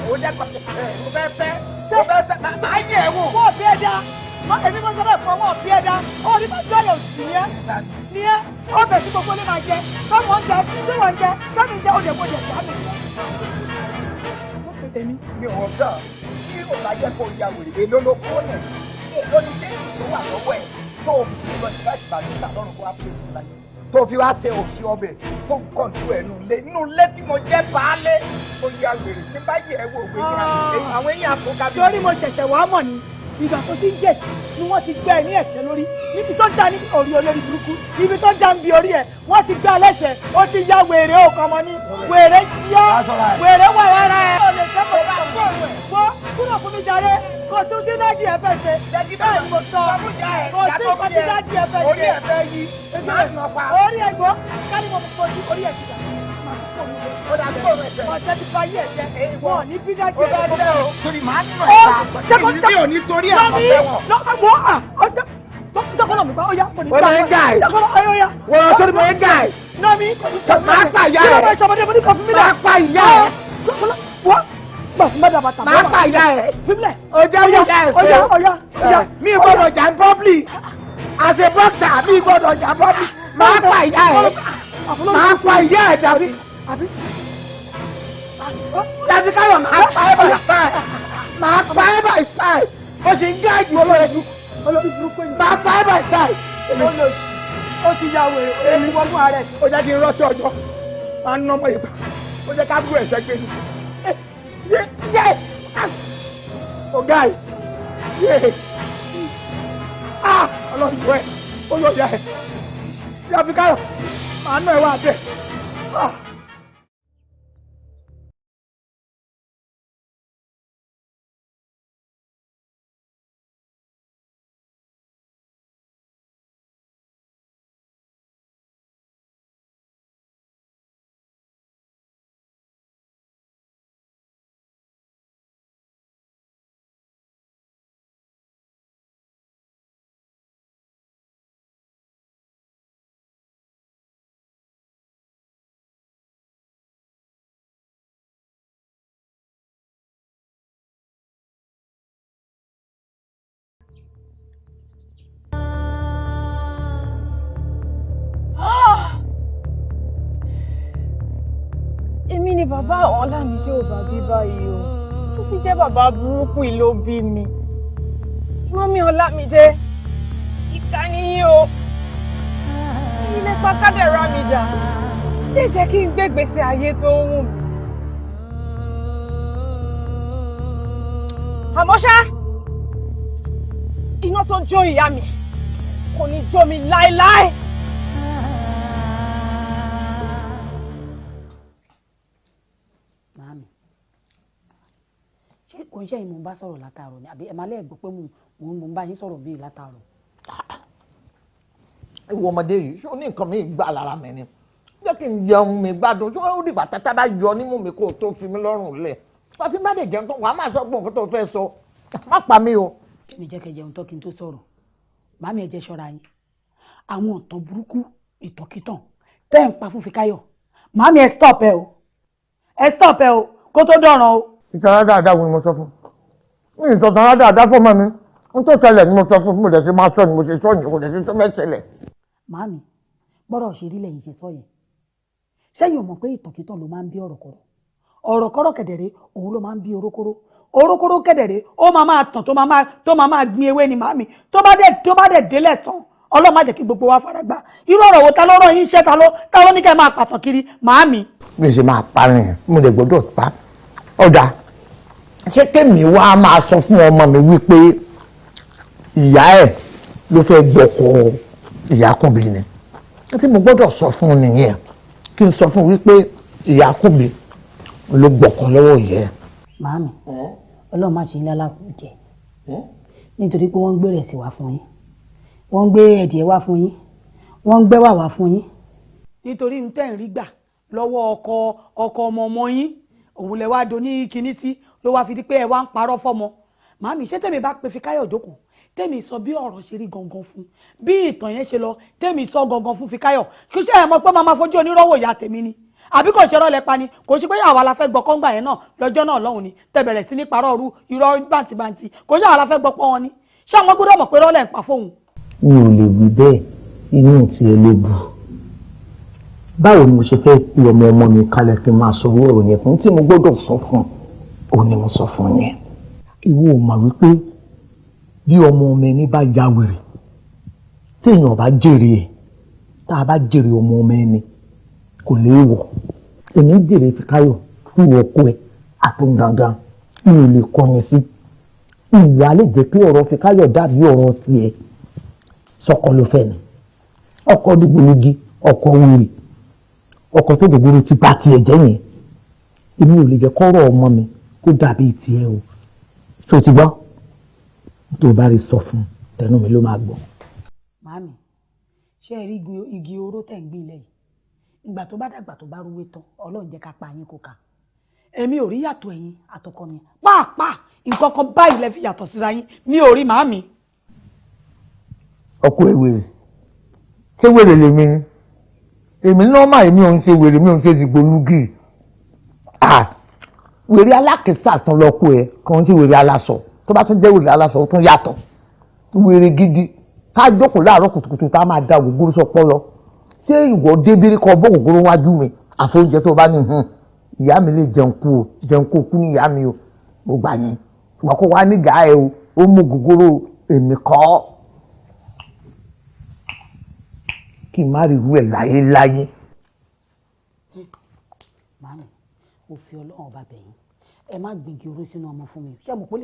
Mo jẹ́ pàṣẹ. Mo fẹ́ fẹ́. Mo fẹ́ fẹ́. Màá yẹ̀ ẹ́ wò. Wọ́n fi ẹja. Èmi máa ń sọ bẹ́ẹ̀ fún ọmọ fi ẹja. Ó ní máa jọ́yọ̀ sí ẹ́. Ní ẹ́. Ọbẹ̀ tí gbogbo ní máa jẹ. Sọ́mọ ń jẹ. Tí wọ́n ń jẹ. Sọ́mi ń jẹ oúnjẹ mo jẹ sáàmì. Mi ò wọ́n gbà. Tí o bá jẹ́ kó ya wèrè, èló ló kó nẹ̀. Èló ni déètì tó wà lọ́wọ́ ẹ̀. Tó o fi lọ sí láti bàjẹ́ ìtàlọ́run kó wá pé ìlú láyé. Tó fi wá ṣe òṣì ọbẹ̀ tó ń kọ̀ǹtù ẹ̀ nínú ilé tí mo jẹ́ baálé. Mo ya wèrè tí bá yẹ ẹ wò wé ní àwọn èèyàn àfọ̀gá bí. Torí mo ṣẹ̀ṣẹ̀ wàá mọ̀ ni ìgbà tó ti ń jẹ̀ ni wọ́n ti gbẹ́ ẹ ní ẹ̀sẹ̀ lórí níbi tó já ní orí olórí burúkú ibi tó já ń bi orí ẹ̀ wọ́n ti gbẹ́ ẹlẹ́sẹ̀ ó ti ya wèrè òkan mọ́ ní wèrè yá wèrè wà lára ẹ̀. ó lè jẹ́ kó bá wọ́n kúrò fún mi jàre kò tún sí dájú ẹ fẹ́ ṣe bẹ́ẹ̀ ni mo sọ kò sí kò sí dájú ẹ fẹ́ ṣe orí ẹ fẹ́ yí orí ẹ gbọ́ kárí mo kò sí orí ẹ ti dà ọ̀sẹ̀ ti fa yí ẹ̀jẹ̀ wọ́n ní bí dájú ẹ fẹ́ ṣe o. torí màá nínú ẹ̀ bá mi ò ní torí ẹ̀ lọ fẹ́ wọn. Jọ́kọ́lọ́ mi bá ọ̀yá kò ní bá ọ̀yá. Jọ́kọ́lọ́ ọ̀yá. Wọ́n sọ́ni mo ń gà ẹ̀. Náà mi máa pa ìyá ẹ̀. Máa pa ìyá ẹ̀. Jọ́kọ́lọ́ wọ́n gbà fún mẹ́ta bàtà. Máa pa ìyá ẹ̀. Fílẹ̀. O jẹ́ mi ìyá ẹ̀ ṣe. Ọ̀yá. Mi gbọ́dọ̀ jà ń public. As a boxer mi gbọ́dọ̀ jà ń public. Máa pa ìyá ẹ̀. Máa pa ìyá ẹ̀ dàbí. Dàbí káyọ̀ máa pa ẹ̀ by style. Máa pa ẹ̀ by style. O ṣe ń gáàjì olórí burúkú yìí. Máa pa ẹ̀ by style. Ó ti ya wèrè èmi wọ́n mú ààrẹ. Ó jẹ́ kí n rọ́ṣọ́ ọjọ́. Máa ń ná ọmọ ìgbà. Ó jẹ́ ká bú ẹ̀ṣẹ́ gbé mi. Yes! Oh guys! Yeah! Ọlọ́run ìwé olóyè ẹ̀. Yá fi káyọ̀. Màá ná ẹ̀ wá bẹ́ẹ̀. bàbá Ọlámídé ò bá bí báyìí o. Tó fi jẹ́ bàbá burúkú yìí ló bí mi. Mọ́mí Ọlámídé, ìkà nìyí o. Ilé pa kádàrá mi dà. Lè jẹ́ kí n gbé ìgbésí ayé tó wù mí. Àmọ́ ṣá, iná tó jó ìyá mi kò ní jó mi láéláé. Màámi, ṣé kò ń ṣe ìmọ̀ ń bá sọ̀rọ̀ látàárọ̀ ni àbí ẹ̀ máa lẹ́ẹ̀gbọ́ pé mò ń bá yín sọ̀rọ̀ bíi látàárọ̀? Ìwọ ọmọdé yìí ṣé o ní nǹkan mi gbà lára mi ni jẹ́ kí n jẹun mi gbádùn ṣé ó dìgbà tátá bá yọ nímú mi kó o tó fi mí lọ́rùn lẹ̀ wọ́n ti bá dé jẹun tó wàá máa sọ pé nǹkan tó fẹ́ sọ má pa mí o. kí ni jẹ́ kẹ́ jẹun tó kí n tó sọ̀rọ̀ màámi ẹ jẹ́ ṣọ́ra yín àwọn ọ̀tọ̀ burúkú ìtọ̀kítàn tẹ́ ń pa fún Fikáyọ̀ màámi ẹ stop ẹ o kó tó dọ̀ràn o. ìtara dáadáa wo ni mo sọ fún mi ìtọ̀tara dáadáa fún ọmọ mi n tó ṣẹlẹ̀ ni mo sọ fún mo dẹ̀ ṣe máa sọ ni mo ṣe sọ ni kò dẹ̀ ṣe tó fẹ́ ṣẹlẹ̀. Màámi gbọ́dọ̀ ṣe rí lẹ́yìn ṣe sọ yẹn ṣẹ́yìn ò mọ̀ pé ìtọ̀kítàn ló máa ń bí ọ̀rọ̀kọ́rọ̀ kẹ̀dẹ̀rẹ́ òun ló máa ń bí orókóró kẹ̀dẹ̀rẹ́ ó máa tàn tó máa gbin ewé ni màámi tó bá dẹ̀ délẹ̀ tán Ọlọ́run má jẹ́ kí gbogbo wa fara gbá irú ọ̀rọ̀ wo ta ló rán yín iṣẹ́ ta ló ní kẹ́ máa pàtàn kiri màámi. bí ṣe máa pa rìn mo lè gbọ́dọ̀ pa ọ̀dà ṣé kémi wá máa sọ fún ọmọ mi wípé ìyá ẹ̀ ló fẹ́ gbọ́kọ̀ ìyá kùnbi ni tí mo gbọ́dọ̀ sọ fún un nìyẹn kí n sọ fún un wípé ìyá kùnbi ló gbọ́kọ̀ lọ́wọ́ ìyá ẹ̀. Màámi Ọlọ́run má ṣe ń lálá kù jẹ nítorí pé wọ́n ń gbé rẹ̀sì wá fún yín wọ́n ń gbé ẹ̀dìẹ̀ wá fún yín wọ́n ń gbẹ́wà wá fún yín. nítorí ń tẹ̀ ń rí gbà lọ́wọ́ ọkọ ọmọ yín òun lẹ wá do ní kinní sí ló wá fi di pé ẹ wá ń parọ́ fọ́mọ. Màámi ṣé tèmi bá pe Fikáyọ̀ jókòó tèmi sọ bí ọ̀rọ̀ ṣe rí gangan fún bí ìtàn yẹn ṣe lọ tèmi sọ gangan fún Fikáyọ̀ kí ṣe ẹ̀ mọ̀ pé máa fojú onírọ́wò ìyá tèmi ni àbí kò ṣe rọ́lẹ̀ pa ni kò ṣe pé àwa la fẹ́ gbọ́ kọ́ngbà yẹn náà lọ́jọ́ náà lọ́hùn ni tẹ̀bẹ̀rẹ̀ sí ní parọ́ ọ̀rú irọ́ bàǹtìbàǹtì kò ṣe àwa la fẹ́ gbọ́ pọ́ wọn ni ṣé àwọn gbọ́dọ̀ mọ̀ pé rọ́lẹ̀ ń pa fóun. mi ò lè wí bẹ́ẹ̀ inú ti ẹ ló bù báwo ni mo ṣe fẹ́ pe ọmọ mi kalẹ̀ kí n máa sọ owó ọ̀rọ̀ yẹn fún tí mo gbọ́dọ̀ sọ fún òun ni mo sọ fún yẹn ìwọ ò mà wípé bí ọmọ ẹni bá ya wèrè téèyàn bá jèrè ẹ̀ tá a bá jèrè ọmọ ẹni kò léèwọ̀ èmi jèrè Fikáyọ̀ fún ọkọ ẹ̀ àtúngangan mi ò lè kọrin sí ìyá lè jẹ́ pé ọ̀rọ̀ Fikáyọ̀ dàbí ọ̀rọ̀ tiẹ̀ sọkọ ló fẹ́ ni ọkọ dìgbòlugi ọkọ wèrè ọkọ tó gbogbo ti bá tiẹ̀ jẹ́ yẹn èmi ò lè jẹ́ kọ́rọ̀ ọmọ mi kó dàbí tiẹ̀ o tó ti gbọ́ tó bá rí sọ fún tẹnu mi ló máa gbọ́. Màámi ṣé ẹ rí igi oró tẹ̀ ń gbé ilẹ̀ yìí ìgbà tó bá dàgbà tó bá rúwé tán Ọlọ́run jẹ́ ká pa yín kó ká èmi ò rí yàtọ̀ ẹ̀yin àtọkọ mi pàápàá nǹkan kan báyìí lẹ fi yàtọ̀ síra yín mi ò rí màámi. ọkọ ewèrè ṣé wèrè lèmi ni èmi nọ́ọ̀mà èmi ò ń ṣe wèrè mi ò ń ṣe dìgbòlugi wèrè alákìsà tán lọ́kọ ẹ̀ kàn ń ṣe wèrè aláṣọ tó bá tún jẹ́ wèrè aláṣọ ó tún yàtọ̀ wèrè gidi ká jókòó láàárọ̀ kùtùkùtù tá a máa da ògógóró sọpọ́ lọ ṣé ìwọ débírí kan bọ́ ògógóró wájú mi àti oúnjẹ tó bá ní ìyá mi lè jẹun kú kú ní ìyá mi o mo gbà yẹn ìwà kó wá nígà ẹ o ó mú ògógóró èmi kọ́ kí n má rí irú ẹ̀ láyéláyé. Màámi mo fi Ọlọ́run ọba bẹ̀yìn ẹ má gbìngì oró sínú ọmọ fún mi ṣé mo kó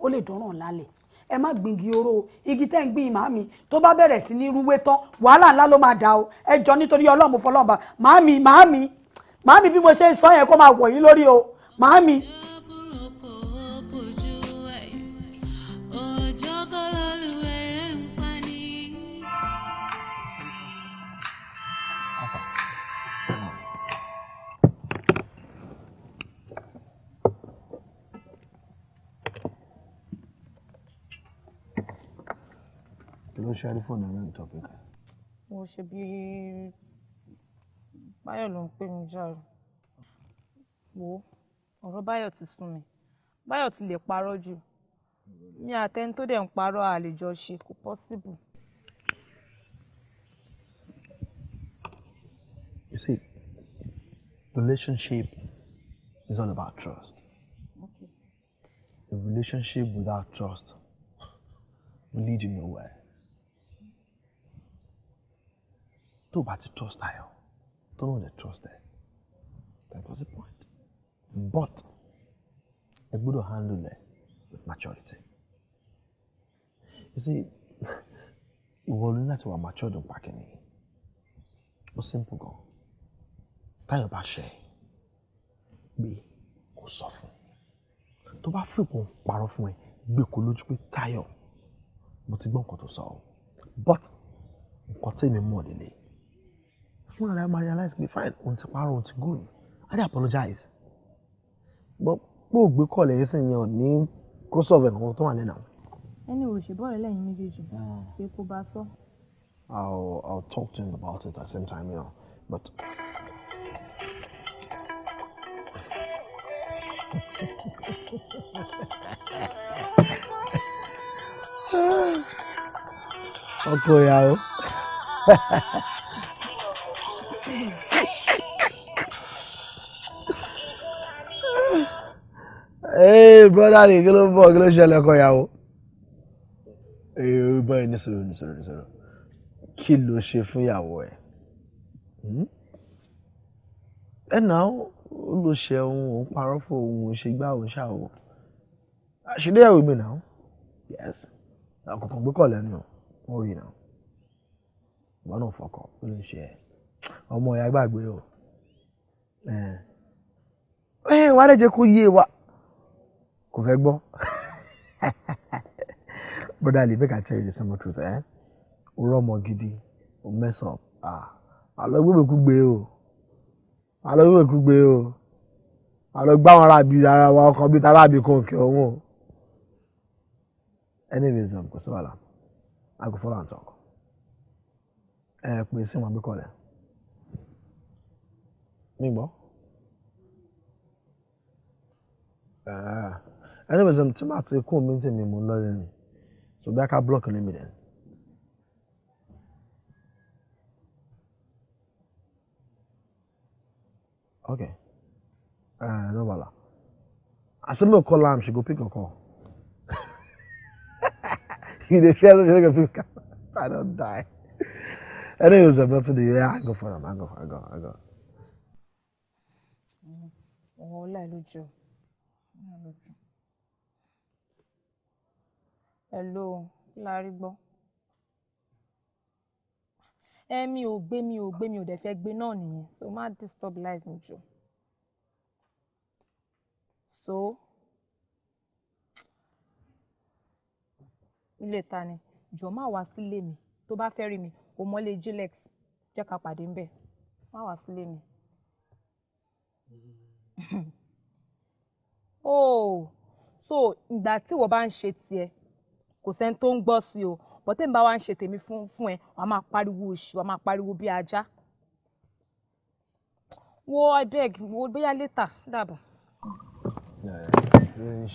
ó lè dánràn lálẹ́ ẹ má gbìngì oró igi tẹ́ ń gbìn màámi tó bá bẹ̀rẹ̀ sí ní rúwé tán wàhálà ńlá ló máa dà o ẹ jọ nítorí Ọlọ́run mo fọlọ́run bá màámi bí mo ṣe ń sọ yẹn kó máa wọ̀ yín lórí o màámi. ló ṣáájú fóònù ní topic. mo ṣe bí Báyọ̀ ló ń pè mí jàre wo ọ̀rọ̀ Báyọ̀ ti sún mi Báyọ̀ ti lè parọ́ jù mi àtẹni tó dẹ̀ ń parọ́ àlejò ṣe kò possible. You see, relationship is all about trust. Okay. A relationship without trust will lead you nowhere. Tó bá ti trust Tayo, tó know the trust there. That was the point. But I gbọ́dọ̀ handle it with maturity. You see, ìwọ ló ní láti wà matured nípa kìíní. Ó simple gan. Táyọ̀ bá ṣe gbé kó sọ fún. Tó bá fi kó parọ́ fún ẹ, gbé kó lójú pé Táyọ̀ mo ti gbọ́ nǹkan tó sọ o. But nǹkan tèmi mọ̀ lélẹ̀. Fún ara máa realize pé fine, òun ti parọ́, òun ti good. I dey apologize. But bó gbé call ẹ̀ sìn yẹn ní crossover nǹkan tó wà lẹ́nà. Ẹni ò ṣe bọ́ọ̀rẹ́ lẹ́yìn méjèèjì pé kó bá sọ. I'll talk to him about it at the same time, you know. But okay, yo. Hey, brother, kí ló ń bọ̀, kí ló ṣẹlẹ̀ ọkọ ìyàwó? Ee, báyìí ní sọ̀rọ̀. Kí ló ṣe fún ìyàwó ẹ̀? Ẹ náà ó ló ṣe òun parọ́ fún òun ṣe gbá òun ṣàwò. She there with me now? Yes. Àkọ́kọ́ gbé kọ̀ lẹ́nu wọ́n rí náà. Wọ́n náà fọkọ̀ ó ló ṣe ẹ̀. Ọmọ ìyá gbàgbé o. Wàá lè jẹ́ kó yé wa. Kò fẹ́ gbọ́. Brother, make I tell you the simple truth, Orọ́ ọmọ gidi, o mess up. Àlọ́ gbé kú gbé o. Àlọ́ gbá wọn ara wa ọkọ̀ bí tara bí kan kí ọ̀hún o. Anyways, kò sí wàhálà. I go follow and talk. Pè sí wọn bí kọ́lẹ̀. Mi gbọ́. Anyways, tí màá ti kún mi tèmi mú lọ́rẹ́ ni. So bí a ká block ní mi dẹ̀. Okay. No wala. As soon as I call her, she go pick your call. You dey fear that she go pick her. I don't die. Anyways, I'm not to the I go for them. I go. Oh, lójú. Hello, Lárí gbọ́. Mi ò dẹ̀ fẹ́ gbé náà nìyẹn. So má disturb life mi jù. So ilé ta ni? Jọ̀ọ́ má wá sílé mi. Tó bá fẹ́ rí mi, o mọ́lé Jilex. Jẹ́ ká pàdé ńbẹ̀. Má wá sílé mi. Oh, so ìgbà tí wọ́n bá ń ṣe tiẹ̀, kò sẹ́ni tó ń gbọ́ sí o. But tèmi bá wá ń ṣe tèmi fún ẹ, wàá máa pariwo òṣì, wàá máa pariwo bí ajá. Wo abeg, wo bóyá later dàbọ̀.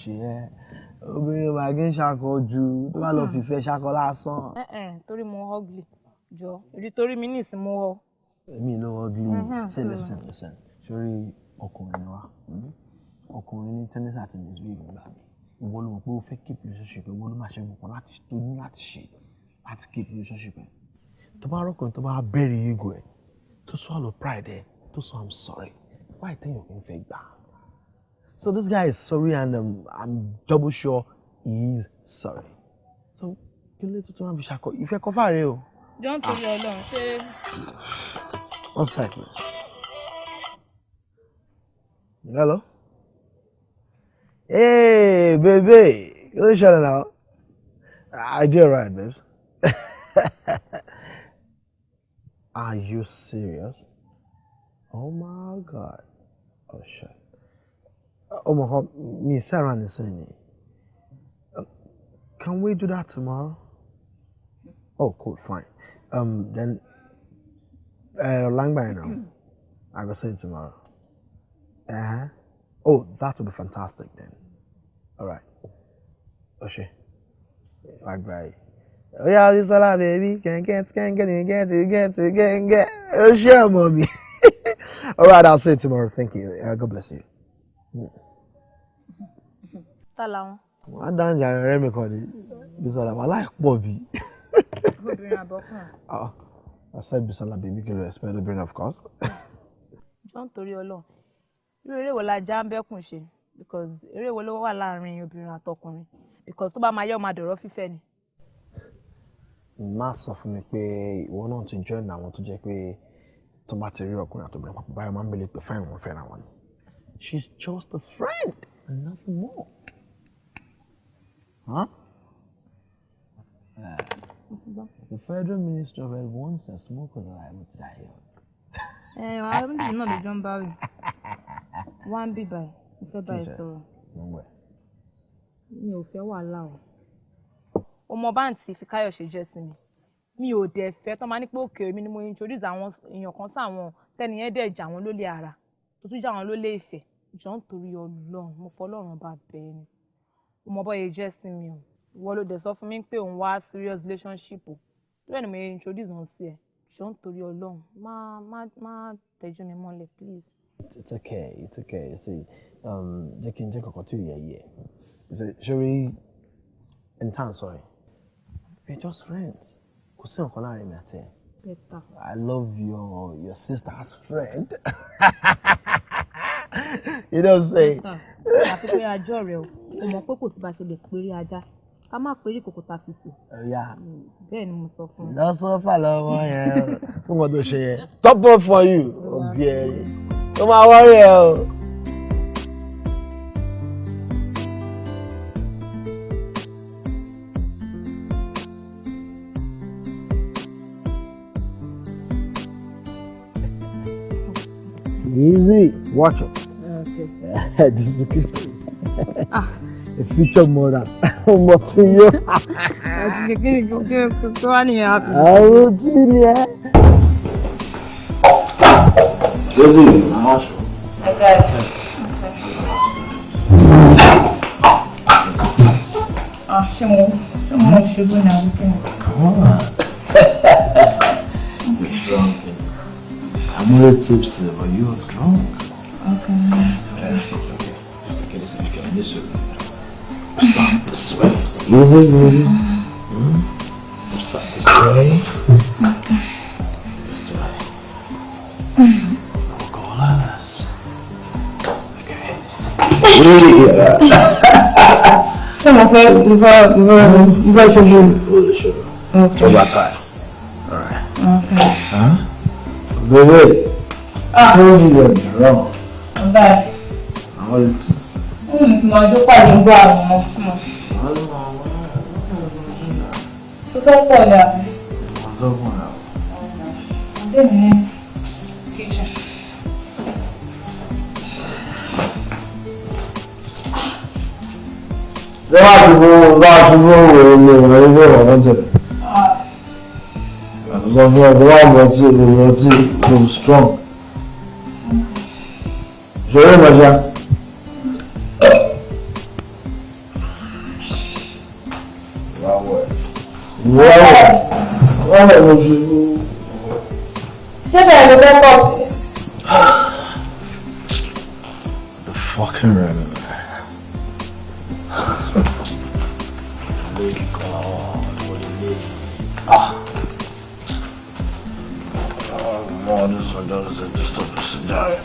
Ṣe ẹ́ obìnrin máa gé ṣakọ ju tó bá lọ fìfẹ́ ṣakọ lásán. Torí mo ugly jọ èrí torí mi ní ìsìn mo họ. Èmi ló ugly. Say listen. Sórí ọkùnrin wa. Ọkùnrin ní tennis àti misbehave nígbà mi. Ìwọ ló mọ̀ pé o fẹ́ keep relationship ẹ̀, ìwọ ló máa ṣe nǹkan láti tó ní láti ṣe láti keep relationship ẹ̀. Tó bá rọ́kùnrin tó bá bẹ̀rẹ̀ ego ẹ̀ tó swallow pride ẹ̀ tó sọ I'm sorry. Why tẹ́yìn òkè ń fẹ́ gbà? So this guy is sorry and I'm double sure he is sorry. So kí ló tó máa fi ṣàkọ ìfẹ́ kọfà rẹ o. John torí Ọlọ́run ṣé. One side please. Hello. Hey baby, kí ló ṣẹlẹ̀ náà? I did right, babes. Are you serious? Oh my God. Oh shit. Oh my God, me Sarah and Sunny. Can we do that tomorrow? Oh, cool, fine. Then, long by now. I will see you tomorrow. Oh, that would be fantastic then. All right. Okay. Bye. Oh yeah, this all baby. Can get. Oh sure, mommy. All right, I'll see you tomorrow. Thank you. God bless you. Ta làwọn? Wọ́n dá ìjà rẹ̀ mi kàn ní Bisola, wà láìpọ̀ bí. Obìnrin àbọ̀kùnrin. I said Bisola baby kí ló expect obìnrin of course. Jọ́ nítorí Ọlọ́run. Irú eré wo la já ń bẹ́kùn ṣe? Because eré wo ló wà láàrin obìnrin àtọkùnrin? Because tó bá máa yọ máa dọ̀rọ̀ fífẹ́ ni. Má sọ fún mi pé ìwọ náà ti join àwọn tó jẹ́ pé tó bá ti rí ọkùnrin àtọkùnrin papọ̀ báyọ̀ máa ń bèlè pé fáìn wọn fẹ́ra wọn ni. She's just a friend and nothing more. Huh? The Federal Minister of Health wants a smoker alive to die young. Wàá rí ìdùnnú náà lójó ń bá rí. Wá ń bí báyìí, mo fẹ́ báyìí sọ̀rọ̀. Mi ò fẹ́ wàhálà o. Ọmọ báǹtì fi Káyọ̀ṣe jẹ́ sí mi. Mi ò dẹ̀ fẹ́ tán máa ní pé òkè mi ni mo introduce àwọn èèyàn kan sáwọn tẹ́niyẹn dẹ̀ jà wọ́n lólè ara. Tó tún jà wọ́n lólè ìfẹ́. Jọ́ nítorí Ọlọ́run, mo fọ́ Ọlọ́run bá bẹ́ẹ̀ ni. Ọmọ bọ́yẹ jẹ́ sí mi o. Ìwọ ló dẹ̀ sọ fún mi pé òun wá serious relationship o. Tó bẹ́ẹ̀ ni mo introduce wọn sí ẹ. Jọ́ nítorí Ọlọ́run, má tẹjú mi mọ́lẹ̀ please. It's okay, it's okay. See, jẹ́ kí n jẹ́ kankan tí ò yẹ yẹ. Ṣé in town, sorry. We're just friends. Kò sí nǹkan láàrin mi àti ẹ. Better. I love your sister's friend. You know what I'm saying? Àfi pé ajọ́ rẹ̀ o, o mọ̀ pé kò sí bá ṣe lè péré ajá. Ká má péré kòkò ta fi sè. Bẹ́ẹ̀ ni mo sọ fún un. Lọ sọ́fà lọ́wọ́ yẹn. Fún nǹkan tó ṣe yẹn. Top up for you. Òbí ẹ̀ ó máa wọ́rí ẹ o. Easy. Watch it. Okay. This is the a future mother. What to you? I will see you. Easy. Okay. Someone should go now. Come on. You're drunk. I'm a little tipsy, but you're drunk. Okay. Okay. Just in case you can miss it. Stop this way. Easy. Stop this way. Okay. This way. No colas. Okay. If I should do sugar. Okay. Over time. Alright. Okay. Huh? Baby, I told you you're drunk. Okay. I want to. Mo do pa ni gba àwọn ọmọ. Tó fẹ́ pọ̀ ni àbí? Mo tó pọ̀ náà. Ọdẹ mi ní kitchen. Láti fún òwe ní ìwé ilé ọ̀rọ̀ jẹ̀rẹ̀. Àtúnṣe fún ẹgbẹ́ wà mọ́ tí èèyàn tí kò strong. Ṣòro ìmọ̀ṣá. Wọ́n lè mo ṣe ní. Ṣé bẹ̀rẹ̀ ló fẹ́ pọ̀ sí? The fucking random. This one doesn't just stop us to die.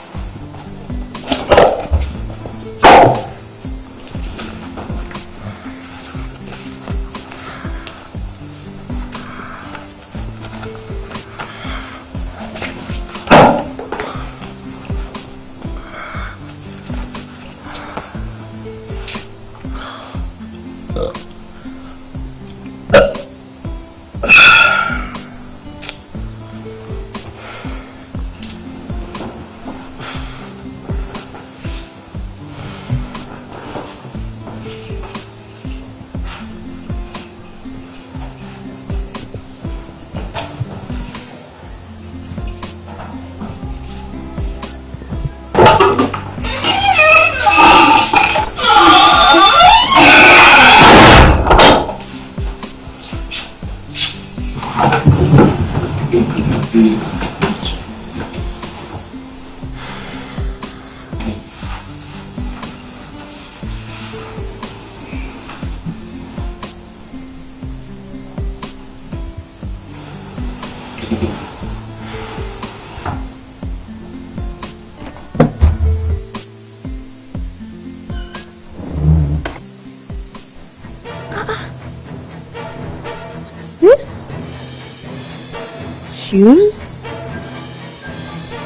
Shoes?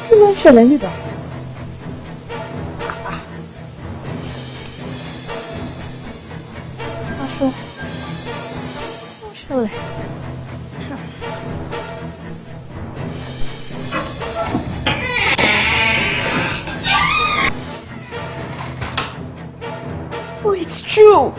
Kí ló ń ṣẹlẹ̀ níbà? Aṣọ. Kí ló ń ṣẹlẹ̀? So it's true.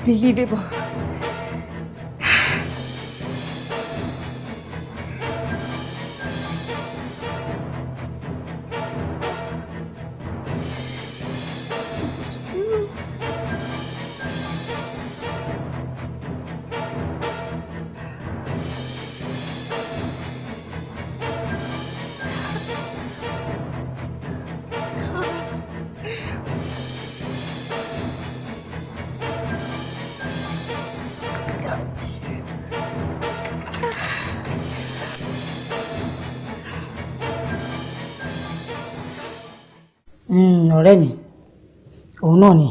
Unbelievable. This is true. ọ̀rẹ́ mi òun náà ni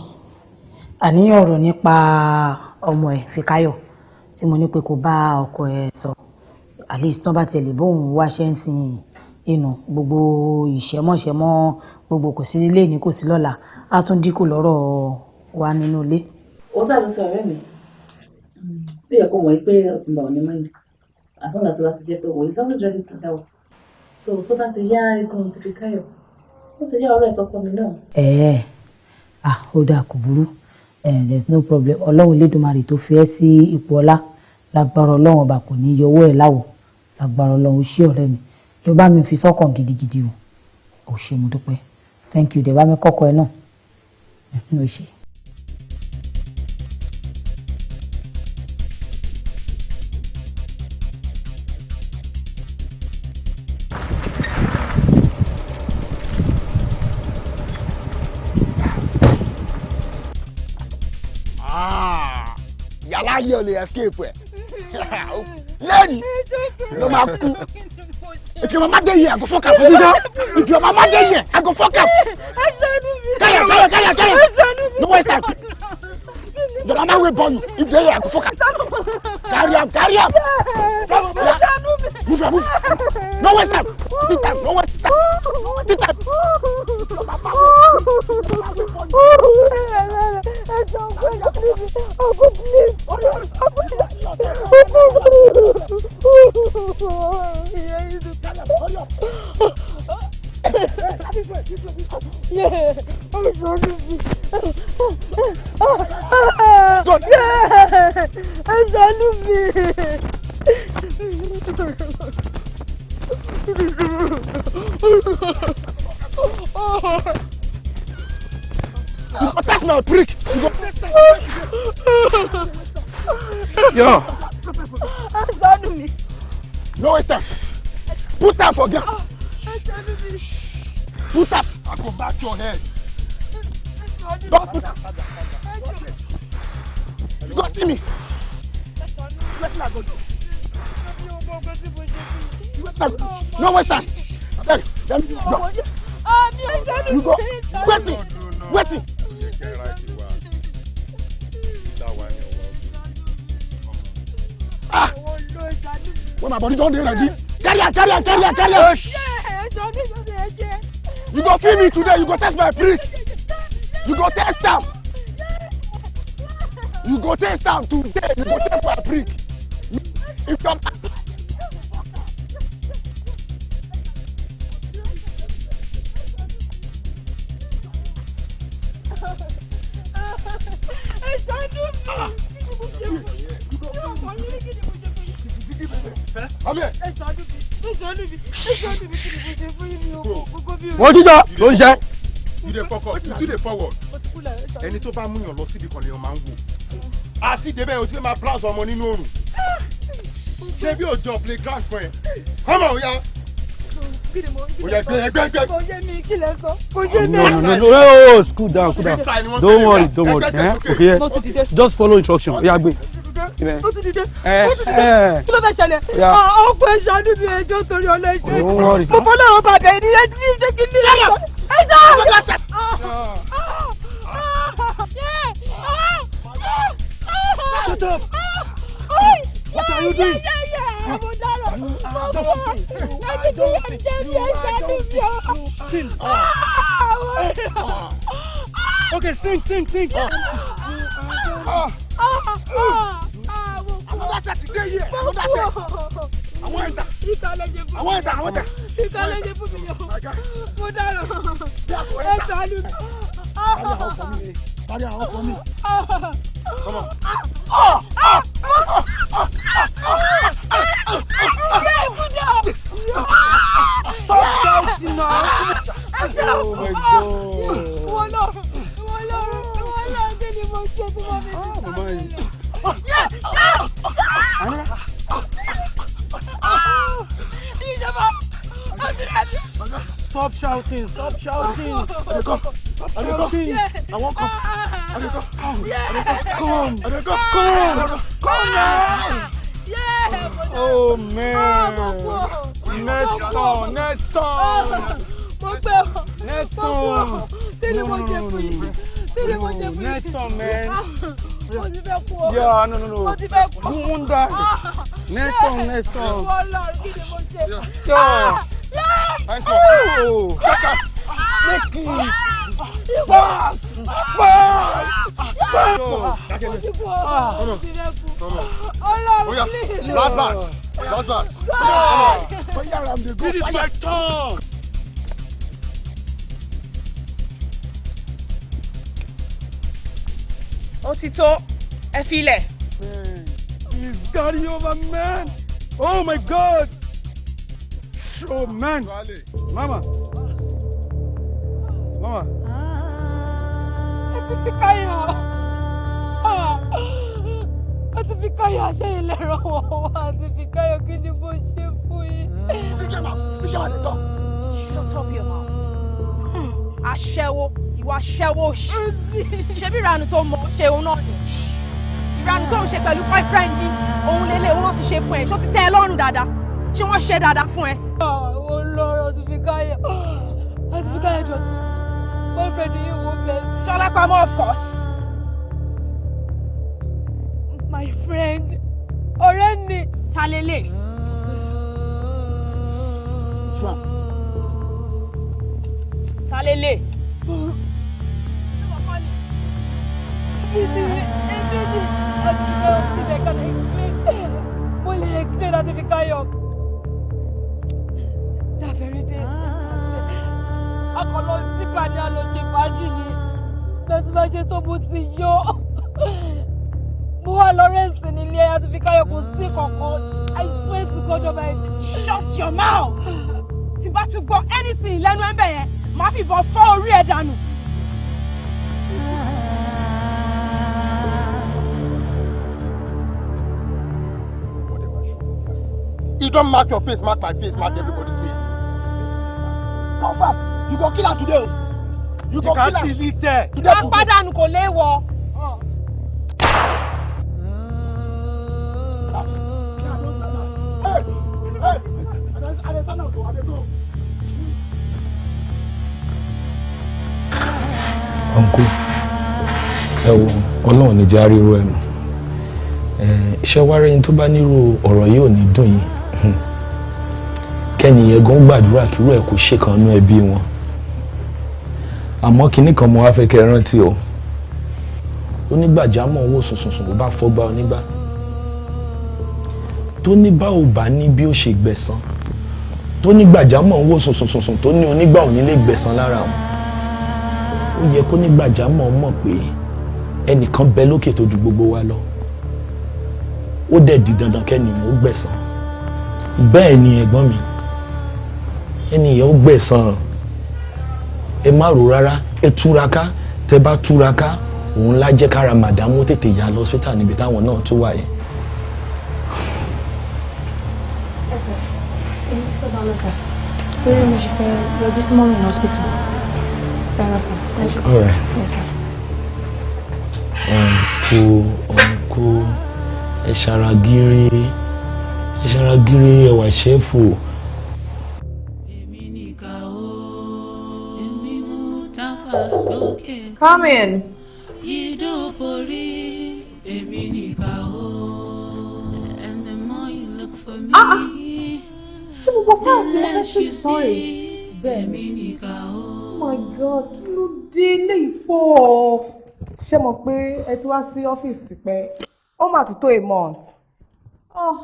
àníyàn ọ̀rọ̀ nípa ọmọ ẹ̀ Fíkáyọ̀ tí mo ní pé kó bá ọkọ ẹ̀ sọ at least tán bá tiẹ̀ lè bóun wáṣẹ́ ń sin inú gbogbo ìṣẹ́mọ̀ṣẹ́mọ́ gbogbo kò sí ilé ní kò sí lọ́la á tún dínkù lọ́rọ̀ wa nínú ilé. ó sábà sọ ọ̀rẹ́ mi bí ẹ kò mọ̀ pé ọtún bá ò ní mind as long as wọ́n ti jẹ́ pé wọ́n is always ready to help so tó bá ti yá ikùn ti Fíkáyọ̀ ó sì yá ọ̀rẹ́ ìtọ́kọ mi náà. Ó dáa kò burú there's no problem ọlọ́run Elédùmarè tó fi ẹ́ sí ipò ọlá lágbára ọlọ́run ọba kò ní yọ ọwọ́ ẹ̀ láwọ̀ lágbára ọlọ́run ó ṣí ọ̀rẹ́ mi ló bá mi fi sọ́kàn gidigidi o ò ṣe mo dúpẹ́ thank you dẹ̀ bá mi kọ́kọ́ ẹ náà ó ṣe. Ayé ò lè escape ẹ̀ lẹ́yìn ló máa kú. If your mama dey here, I go fuck up. If your mama dey here, I go fuck up. Carry. No waste time. Your mama will born you. If they here, I go fuck up. Carry am. Move. No waste time. Sit time. No waste time. Sit time. Your mama will born you. That's my prick. Yo. No waste time. Put that for ground. Put that. I go back your head. Don't put that. You go see me. No waste time. You go. Waiting. When my body don't dey ready, carry on. You go feel me today. You go test my prick. You go test am. You go test am today. You go test my prick. If your wọ́n jíjọ ló ń ṣe. you dey forward ẹni tó bá múyàn lọ síbi kan lèèyàn máa ń wò àti débẹ̀ o ti fẹ́ máa plouse ọmọ nínú oòrùn ṣé bí òjò playground fún ẹ ọmọ òya No, cool down. Don't worry. Okay, just follow instruction. Yeah, go. Kí ló fẹ́ ṣẹlẹ̀? Ọkọ̀ ẹ̀ṣọ́ níbi ẹjọ́ torí ọlọ́ọ̀ṣẹ́. Mo fọ́lọ́ ọ̀rọ̀ bàbá ẹni ẹni ní ṣé kí ní ẹ̀ṣọ́. Shut up! What are you doing? Okay, sing. Carry her for me. Come on. Stop shouting now. Oh my God. Stop shouting. I won't come. Come now. Oh man. Next turn. Next turn, man. Yeah, no. You won't die. Next turn. Yeah. Nice one. Nicky. Boss. Come on. Oh yeah. Last batch. This is my turn. Otito, ẹ filẹ̀. He's got you over, man. Oh my God. Oh man. Mama. Àti fi káyọ̀ àṣẹ ilẹ̀ ràn wọ́n wá àti fi káyọ̀ kí ni mo ṣe fún yín. Shut up your mouth. Aṣẹ́wó, ìwà aṣẹ́wó ṣì. Ṣebí ìranù tó mọ̀ ṣe òun náà ni. Ìranù tó ń ṣe pẹ̀lú boyfriend ni òun lélẹ̀ òun náà ti ṣe fún ẹ. Ṣó ti tẹ́ ẹ lọ́rùn dáadáa? Ṣé wọ́n ṣe dáadáa fún ẹ? Àwọn olóró àti fi káyọ̀ jọ. Boyfriend yìí wò bẹ́ẹ̀. Ṣọlá pamọ́ of course. My friend, ọ̀rẹ́ mi. Ta lélẹ̀? Ta lélẹ̀? Mo lè explain láti fi káyọ̀. That very day. Akọ̀lọ́ síkà ní àlọ́ṣe fàájì ni. Lọ́sí bá ṣe tó bó ti yọ. Mo wá lọ rẹ́sì nílé ẹyà tó fi káyọ̀ kò sí kankan. I swear to God of my. Shut your mouth! Tí bá tún gbọ́ anything lẹ́nu ẹ̀bẹ̀ yẹn, màá fi ìbọn fọ́ orí ẹ̀ dànù. You don't mark your face, mark my face, mark everybody's face. Come back. You go kill her today. You go kill her. Àpàdánù kò léèwọ̀. Uncle, ẹ wo Ọlọ́run ní jẹ́ àríwó ẹ̀mí. Iṣẹ́ wá rẹ́yìn tó bá nírú ọ̀rọ̀ yìí ò ní dùn yín. Kẹ́niyẹn gan gbàdúrà kírú ẹ̀ kò ṣe kan nú ẹbí wọn. Àmọ́ kinní kan mo wá fẹ́ kẹ́ ẹ rántí o. Onígbàjámọ̀ owó sùnsùnsùn ló bá fọ́gbá onígbà. Tó ní bá ò bá ní bí ó ṣe gbẹ̀san. Tó ní gbàjámọ̀ owó sùnsùnsùn tó ní onígbà ò ní lè gbẹ̀san lára wọn. Ó yẹ kó ní gbàjámọ̀ mọ̀ pé ẹnìkan bẹ lókè tó ju gbogbo wa lọ. Ó dẹ̀ di dandan kẹ́nìyàn ó gbẹ̀san. Bẹ́ẹ̀ ni ẹ̀gbọ́n mi, ẹnìyàn ó gbẹ̀san. Ẹ má rò rárá, ẹ túraká, tẹ bá túraká, òun lá jẹ́ kára màdámù tètè yà lọ hospital níbi táwọn náà tó wà yẹn. Torí mo ṣe fẹ́ yọjú sí mọ́mì ní hospital. Thank you, sir. All right. Yes, sir. Uncle, ẹ ṣaragírí ẹwà ṣẹ́fù. Come in. Sorry. Oh my God, kí ló dé lè fọ́? Ṣé mo pé ẹ ti wá sí ọ́fíìsì pẹ́? Ó mà ti tó a month. Oh,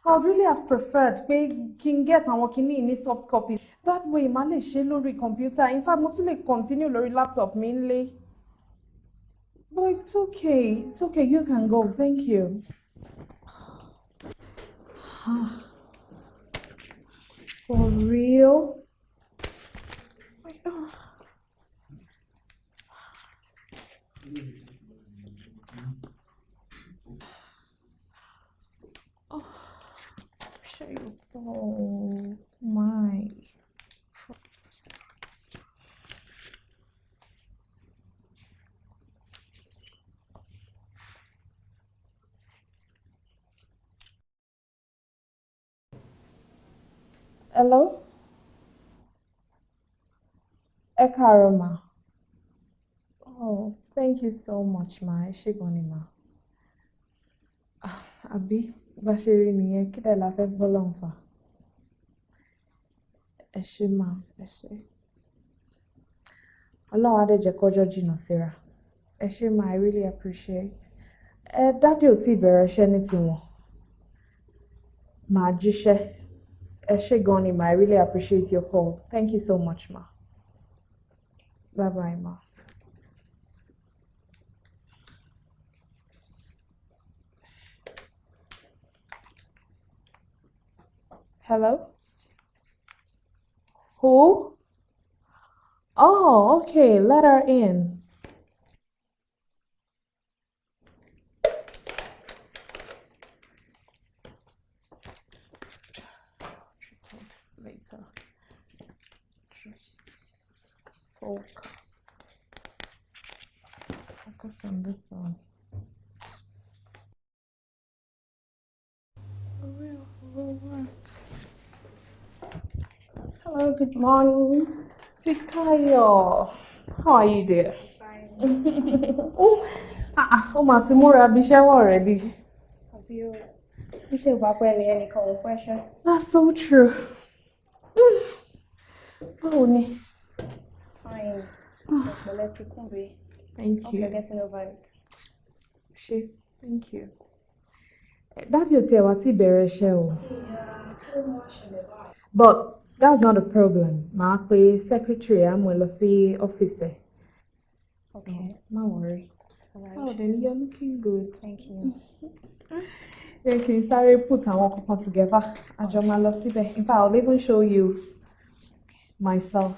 I would really have preferred pé kí n get àwọn kinní ní soft copy. That way, màá lè ṣe lórí computer. In fact, mo tún lè continue lórí laptop mi nílé. But it's okay. It's okay. You can go. Thank you. For real? Oh, oh my. Hello? Ekaroma. Oh, thank you so much, ma. Eshigonima. Àbí bá ṣe rí nìyẹn kí dẹ̀ la fẹ́ bọ́lọ́run fà. Ẹ ṣé ma, ẹ ṣé. Ọlọ́run á dẹ̀ jẹ́ kọ́jọ́ jìnnà síra. Ẹ ṣé ma, I really appreciate. Dádì ò tí bẹ̀rẹ̀ iṣẹ́ ní tiwọn. Màá jíṣẹ́. Ẹ ṣé gan ni ma, I really appreciate your call. Thank you so much, ma. Bye bye, ma. Hello? Who? Oh, okay. Let her in. Later. Just focus on this one. Hello, good morning. Tikayo. How are you, dear? Fine. Oh, my Timura Bishawa already. Have you? You should back when any question. That's so true. Boni. Fine. Thank you. Hope you're getting over it. She. Thank you. That's your tewati bereshe. But that's not a problem. Ma pe secretary am will see officer. Okay. So, don't worry. Alright. Oh, then you're looking good. Thank you. You can start put and walk up together. In fact, I'll even show you myself.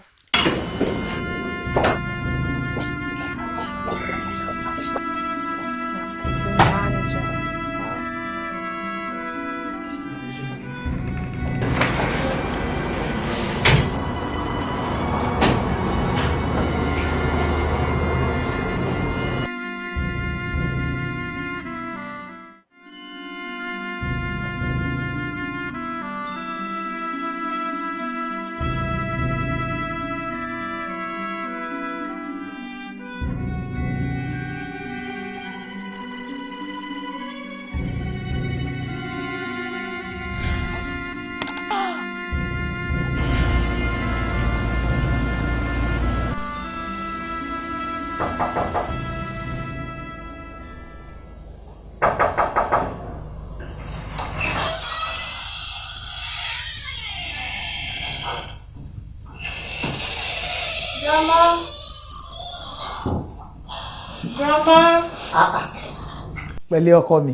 Pẹ̀lẹ́ ọkọ mi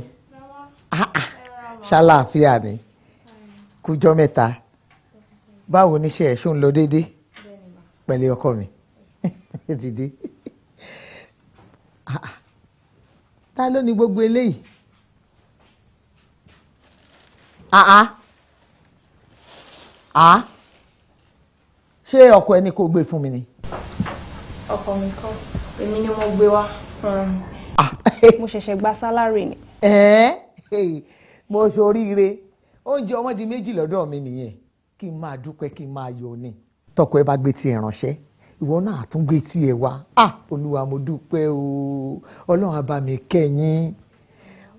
ṣàlàáfíà ni kújọ́ mẹ́ta báwo níṣẹ́ ẹ̀ ṣó ń lọ déédé pẹ̀lẹ́ ọkọ mi dìde ta ló ní gbogbo eléyìí ṣé ọkọ ẹni kò gbé fún mi ni. ọkọ mi kọ́ èmi ni mo gbé wá fún mi. mo ṣẹ̀ṣẹ̀ gba sálárì ni. mo ṣoríire oúnjẹ ọmọ di méjì lọ́dọ̀ mi nìyẹn kí n máa dúpẹ́ kí n máa yọ̀ ni. tọkọ ẹ bá gbé tiẹ̀ ránṣẹ́ ìwọ náà tún gbé tiẹ̀ wá. olúwa mo dúpẹ́ o ọlọ́run á bá mi kẹ́ yín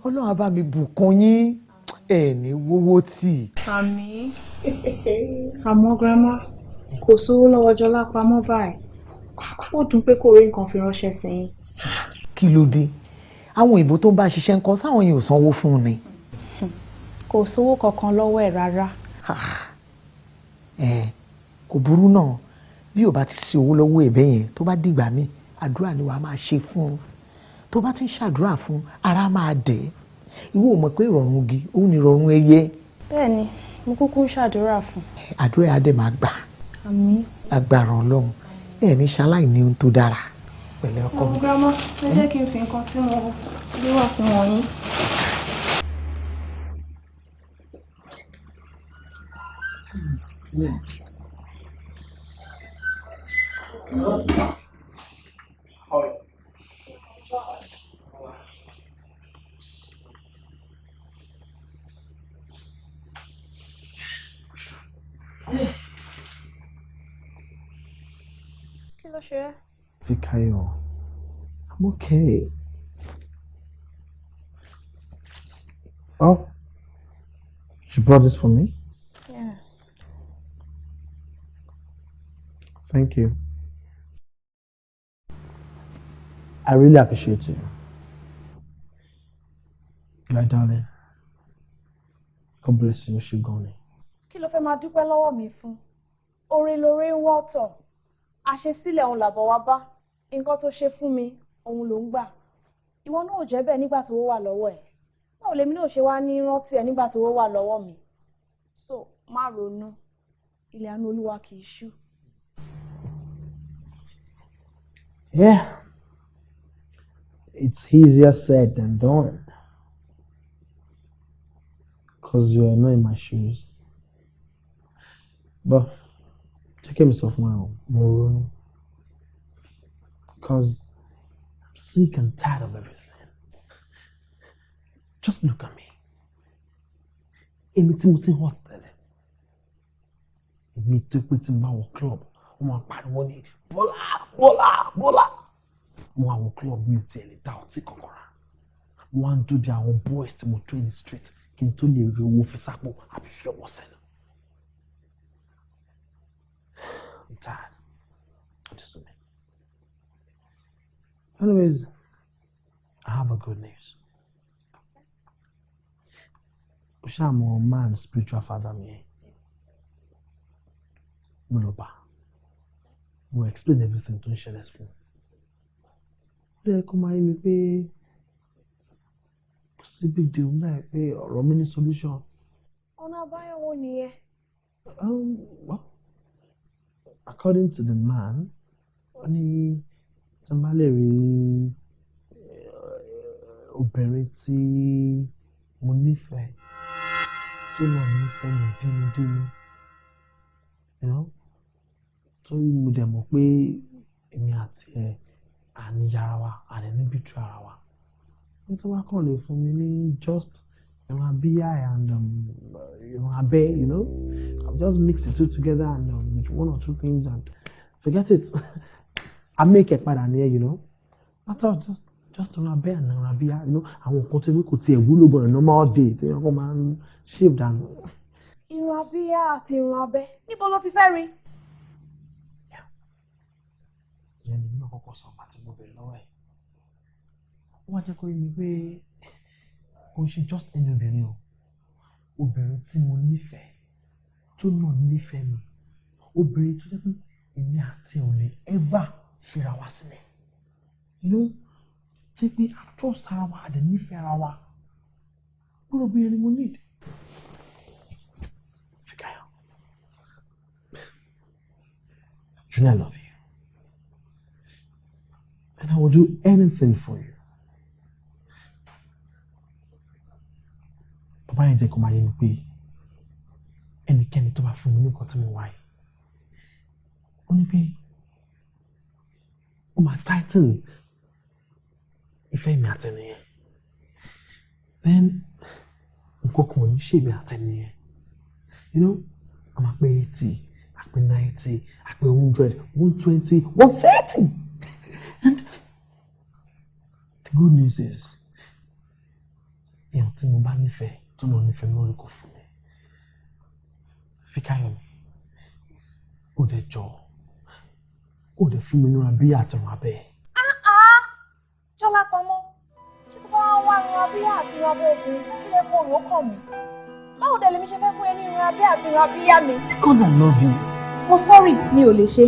ọlọ́run á bá mi bùkún yín ẹni wówó tì. àmín. àmọ́ grandma kò sówó lọ́wọ́ Jọlá pamọ́ báyìí ó dùn pé kò rí nǹkan fi ránṣẹ́ sí yín. kí ló dé àwọn òyìnbó tó ń bá ṣiṣẹ́ nǹkan sáwọn yìí ò sanwó fún un ni. kò sówó kankan lọ́wọ́ ẹ̀ rárá. kò burú náà bí ò bá ti sí owó lọ́wọ́ ẹ̀ bẹ́ẹ̀ yẹn tó bá dìgbà míì àdúrà ni wàá máa ṣe fún un tó bá ti ń ṣàdúrà fún ara máa dẹ̀ ìwọ ò mọ̀ pé ìrọ̀rùn igi òun ni ìrọ̀rùn ẹyẹ. bẹ́ẹ̀ni mo kúkú ń ṣàdúrà fún. àdúrà adé máa gbà. àmín. agbára Ọlọ́run ẹ ní ṣaláì ní ohun tó dára pẹ̀lẹ́ ọkọ mi. grandma ẹ jẹ́ kí n fi nǹkan tí mo gbé wà fún wọn yín. Kí ló ṣe é? Fikayo, I'm okay. Oh, she brought this for me? Yeah. Thank you. I really appreciate you. My darling. God bless you, Shigoni. Kí ló fẹ́ máa dúpẹ́ lọ́wọ́ mi fún? Oore lóore ń wọ́tọ̀. Àṣesílẹ̀ òun làbọ̀ wá bá. Nǹkan tó ṣe fún mi, òun ló ń gbà. Ìwọ náà ò jẹ́ bẹ́ẹ̀ nígbà tó wà lọ́wọ́ ẹ̀. Báwo lèmi náà ṣe wá ní rántí ẹ nígbà tó wà lọ́wọ́ mi? So, má ronú. Ilẹ̀ àánú Olúwa kì í ṣú. Yeah. It's easier said than done. Because you are not in my shoes. But take care of yourself now, Moro. Because I'm sick and tired of everything. Just look at me. Èmi tí mo ti hot tẹ́lẹ̀. Èmi tó pé tí mo bá wọ club, wọ́n máa pariwo ní Bọ́lá. Mo àwọn club mi ò tiẹ̀ lè dá ọtí kankan rà. Mo wá ń dúdú àwọn boys tí mo train in the street kí n tó lè rí owó fi sápò àbí fi ọwọ́ sẹ́nu. I'm tired. Just me. Anyways, I have a good news. Oshamo man, spiritual father me. Muloba. We'll explain everything to Nshele's phone. They come at me pé it's a big deal now pé ọ̀rọ̀ mi ní solution. Ọ̀nà àbáyọ wo nìyẹn? Well, according to the man, only somebody rí obìnrin tí mo nífẹ̀ẹ́ tó lọ nífẹ̀ẹ́ mi dínúdínú, you know, torí mo dẹ̀ mọ̀ pé èmi àti ẹ̀ àníyàrá wa àdẹ̀níbi tu ara wa. Wọ́n tó bá kàn lè fún mi ní just ìran abíyá and ìran abẹ́, you know, I'll just mix the two together and make one or two things and forget it. I make it padà ní ẹ, you know. That's all, just ìran abẹ́ and ìran abíyá, you know, àwọn nǹkan tó kò tiẹ̀ wúlò gan-an normal day tí wọ́n kọ́ máa ń shave dànù. Ìran abíyá àti ìran abẹ́ níbo ló ti fẹ́ rí? Ìyẹn ni náà kọ́kọ́ sọ àti mo bẹ̀rẹ̀ lọ́wọ́ ẹ̀. Wọ́n á jẹ́ kó rí mi pé kò ń ṣe just ẹni obìnrin o. Obìnrin tí mo nífẹ̀ẹ́ tó náà nífẹ̀ẹ́ mi. Obìnrin tó jẹ́ pé èmi àti ò lè ever fira wa sílẹ̀. You know, ṣé pé I trust ara wa àdé nífẹ̀ẹ́ ara wa. Gbọ́dọ̀ obìnrin ni mo need. Fikayo. Junior, I love you. And I will do anything for you. Bàbá yẹn jẹ́ kó máa yé mi pé ẹnikẹ́ni ẹnikẹ́ni tó bá fún mi ní nǹkan tí mo wá yìí ó ní pé ó máa title ìfẹ́ mi àtẹnìyẹn then nǹkan kan ò ní ṣèmi àtẹnìyẹn you know a máa pé 80 a pé 90 a pé 100 120 130 and the good news is èèyàn tí mo bá nífẹ̀ẹ́ tó náà nífẹ̀ẹ́ lórí kò fún mi Fíkáyọ̀mí ó dẹ̀ jọ ó dẹ̀ fún mi níra bí àtẹ̀wọ̀n abẹ́. Jọlá tọmọ ṣé tí wọ́n wá irun abíyá àti irun abẹ́ obìnrin ṣé lè kó òun ó kàn mí báwo dẹ̀ lèmi ṣe fẹ́ fún ẹ ní irun abẹ́ àti irun abíyá mi. Because I love you. Mo sorry mi ò lè ṣe.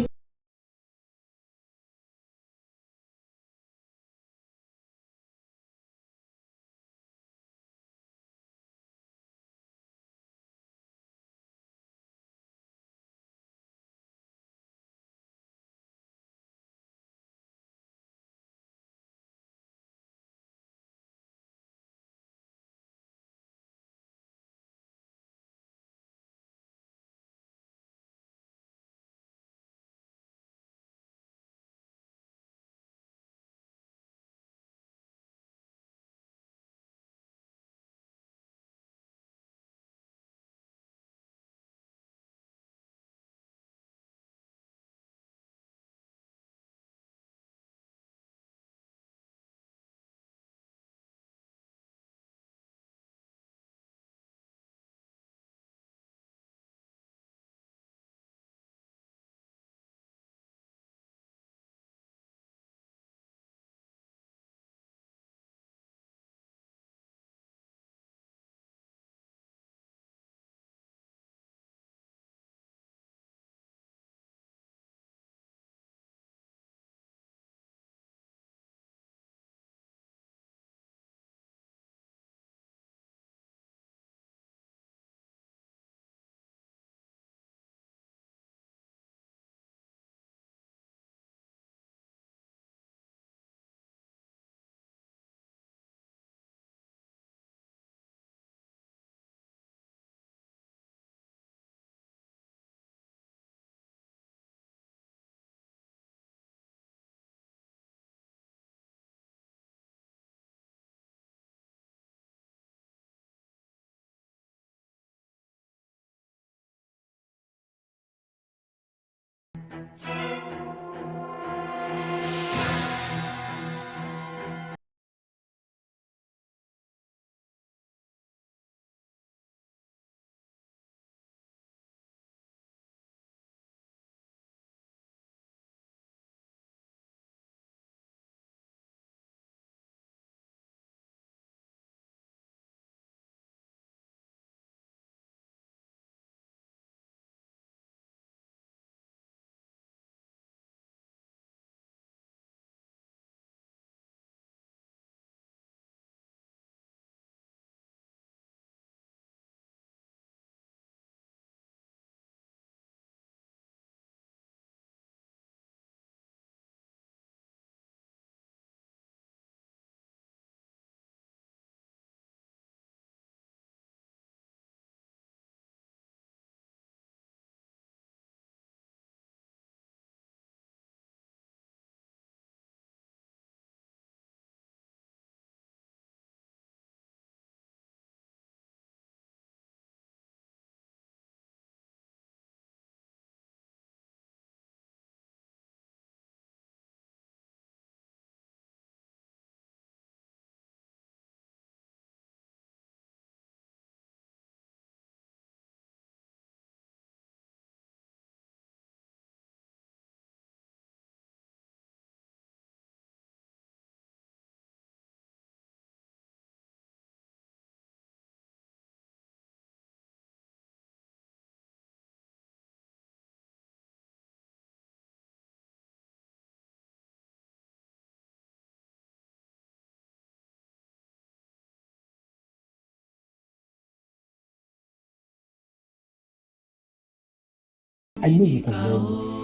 I know you can learn me.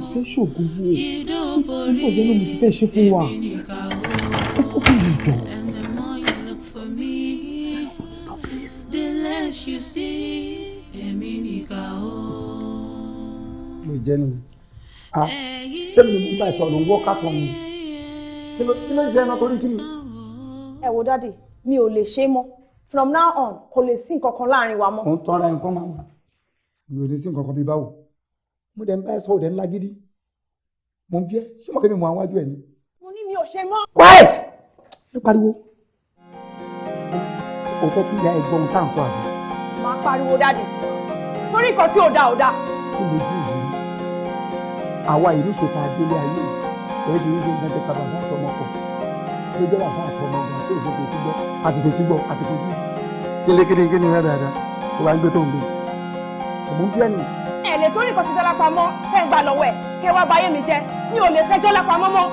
Ìfẹ́ ṣògo wo? Nígbà yẹn ló mo ti fẹ́ ṣe fún wa. Ó kò bí mi jọ. Stop please. jẹ́ nìyí. Tẹ́mi ni mo bá ìsọ̀rọ̀ ló ń wọ́ kápọ̀ mi. Kí ló ṣe ẹran torí kí ni? Ẹ wo dáàdì, mi ò lè ṣe mọ́. From now on, kò lè sí nǹkan kan láàrin wa mọ́. Òun tán ara nǹkan máa wà. Mi ò lè sí nǹkan kan bí báwo. Mo dẹ̀ ń bá ẹ sọ òdẹ̀ ńlá gidi. Mo ń bí ẹ, ṣé mo kí mi mọ àwọn wájú ẹ ni? Mo ní mi ò ṣe mọ́. Quiet! Ẹ pariwo. O fẹ́ kí ìyá ẹ gbọ́ ohun tá à ń sọ àbí? Máa pariwo dáàdì. Torí nǹkan tí ò dáa ò dáa. Kí ló dé ìlú? Àwa ìlú ṣètò àgbélé ayé òye ti rí bí nǹkan tẹ padà fún àtọmọpọ̀. Ló jẹ́ bàbá àtọmọ ọgbà tó ìfẹ́ fetí gbọ́, àti fetí gbọ́, àti fetí. Kí ni rẹ̀ dáadáa? Tó wá ń gbé tó ń gbé. Mo ń bí ẹni. Ẹ lè torí nǹkan ti dọ́là pamọ́, kẹ́ ń gbà lọ́wọ́ ẹ̀, kẹ́ wá báyé mi jẹ́. Mi ò lè fẹjọ́ lápá mọ́mọ́.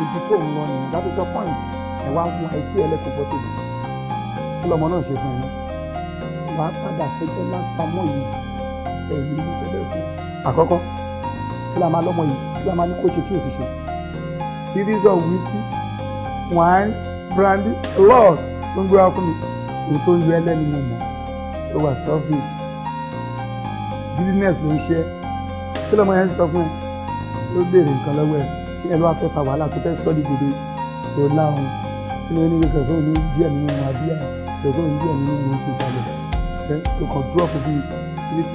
Ibi tó ń lọ nìyẹn, that is your point. Ẹ wá fún àìsí ẹlẹ́kọ̀ọ́ tó lò. Kí lọmọ náà ṣe fún ẹ náà? Wàá padà fẹjọ́ lápá mọ́ yìí. Ẹ̀yìn ló fẹ́ fún. Àkọ́kọ́, kí la máa lọ́mọ yìí, kí la máa ní kó ṣe tí ò ti ṣe. Series of whiskey, wine, brandy, lord ló ń gbé wá fún mi. Èyí tó ń yọ ẹlẹ́ni mo mọ̀. Ó wà selfish. Business ló ń ṣe. Kí lọmọ yẹn sọ fún ẹ? Ló béèrè nǹkan lọ́wọ́ ẹ. Ṣé ẹ ló wá fẹ́ fa wàhálà tó fẹ́ sọ́ ní gbòde? Tó láhùn. Kí ló ní ilé kẹfẹ́ òní díẹ̀ nínú wọn àbíyá? Kẹfẹ́ òní díẹ̀ nínú wọn ti kalẹ̀. Ẹ tó kàn drop bí 3%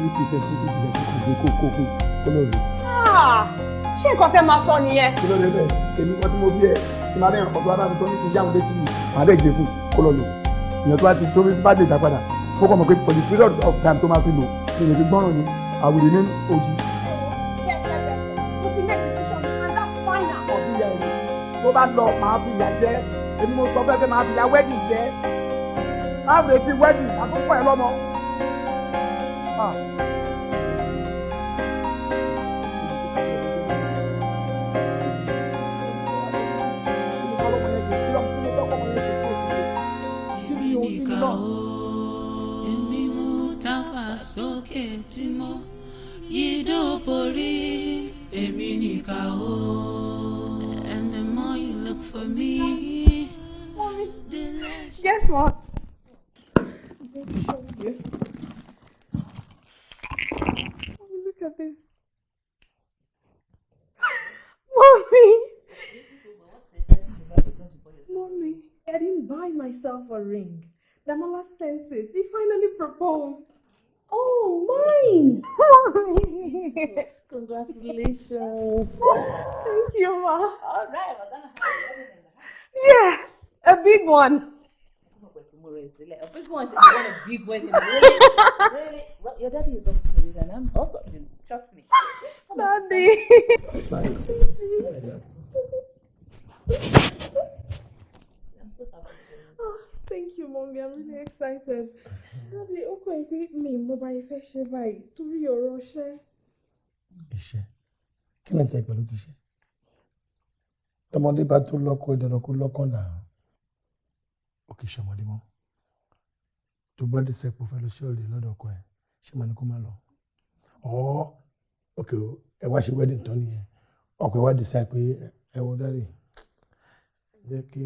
kó lọ rí. Ṣé nǹkan fẹ́ máa sọ nìyẹn? Kí ló dé bẹ́ẹ̀? Èmi kan tí mo bí ẹ tí máa dẹ́yìn ọ̀dọ́ adáni tó ní kí n yáwó létí mi máa dẹ́ gbé fún kó lọ lò. Ìyẹn tó bá ti tó bá lè dá padà. Mo kọ́ mọ̀ pé for the period of time tó máa fi lò ní ìrètí gbọ́ràn ni I will remain ojú. Tó bá lọ máa fi ìyà jẹ́ èmi mo sọ bẹ́ẹ̀ máa fi ìyà wedding jẹ́. Máa fi retí wedding àtúnkọ́ ẹ̀ lọ́mọ. And the more you look for me, Mommy, guess what? Mommy, look at this. Mommy, I didn't buy myself a ring. Damola sent it. He finally proposed. Oh, mine! Congratulations. Thank you, Ma. All right, we're gonna have a Yes, a big one. A big one. You want a big wedding? Really? Really? Well, your daddy is up to it, and I'm also. Trust me. Daddy. That's nice. Oh, thank you, Mommy. I'm really excited. Daddy, okay, me, mobile fashion by to your share. Iṣẹ́ kí ni tẹ pẹ̀lú ti ṣe tọmọdé bá tó lọ́kọ ìdáná kó lọ́kàn náà ó kì í ṣọmọdé mọ́ tó bá dé sẹ́pọ̀ fẹ́ lọ ṣe ọ̀rẹ́ lọ́dọ̀ ọkọ ẹ̀ ṣé màá ní kó má lọ ọ́ òkè ẹ wá ṣe wedding tán nìyẹn ọkọ ẹ wá decide pé ẹ wo dáre jẹ́ kí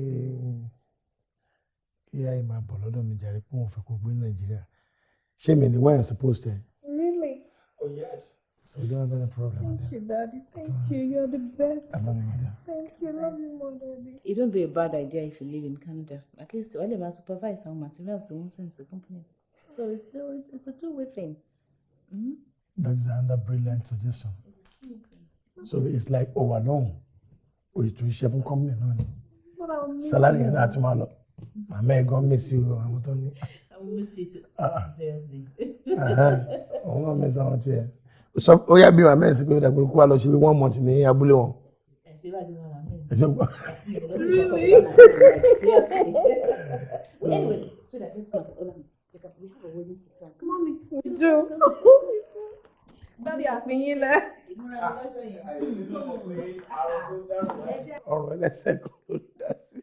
ayé máa bọ̀ lọ́dọ̀ mi jàre pé òun fẹ́ kó gbé Nàìjíríà ṣé mi ni why I'm supposed to. Really? Oh yes. So you don't have any problem. Thank you, Daddy. Thank you. You're the best. I love you, Mother. Thank you. Love you more, Daddy. It don't be a bad idea if you live in Canada. At least all of us supervise some materials to one sense the company. So it's a two-way thing. Mm-hmm. That's another brilliant suggestion. So it's like alone. We to share from company, no? Salary and that tomorrow. I may go miss you. I will miss you too. Seriously. I'm gonna miss out here. So, ó yá bí wà mẹ́rin sí pé ó dàgbé kó wá lọ ṣe 1 month ní abúlé wọn. Really? Anyway, so that we have a wedding to plan. Mommy, we do. Daddy, I think you know. Ọ̀rọ̀ ẹlẹ́sẹ̀ kan ló dá sí.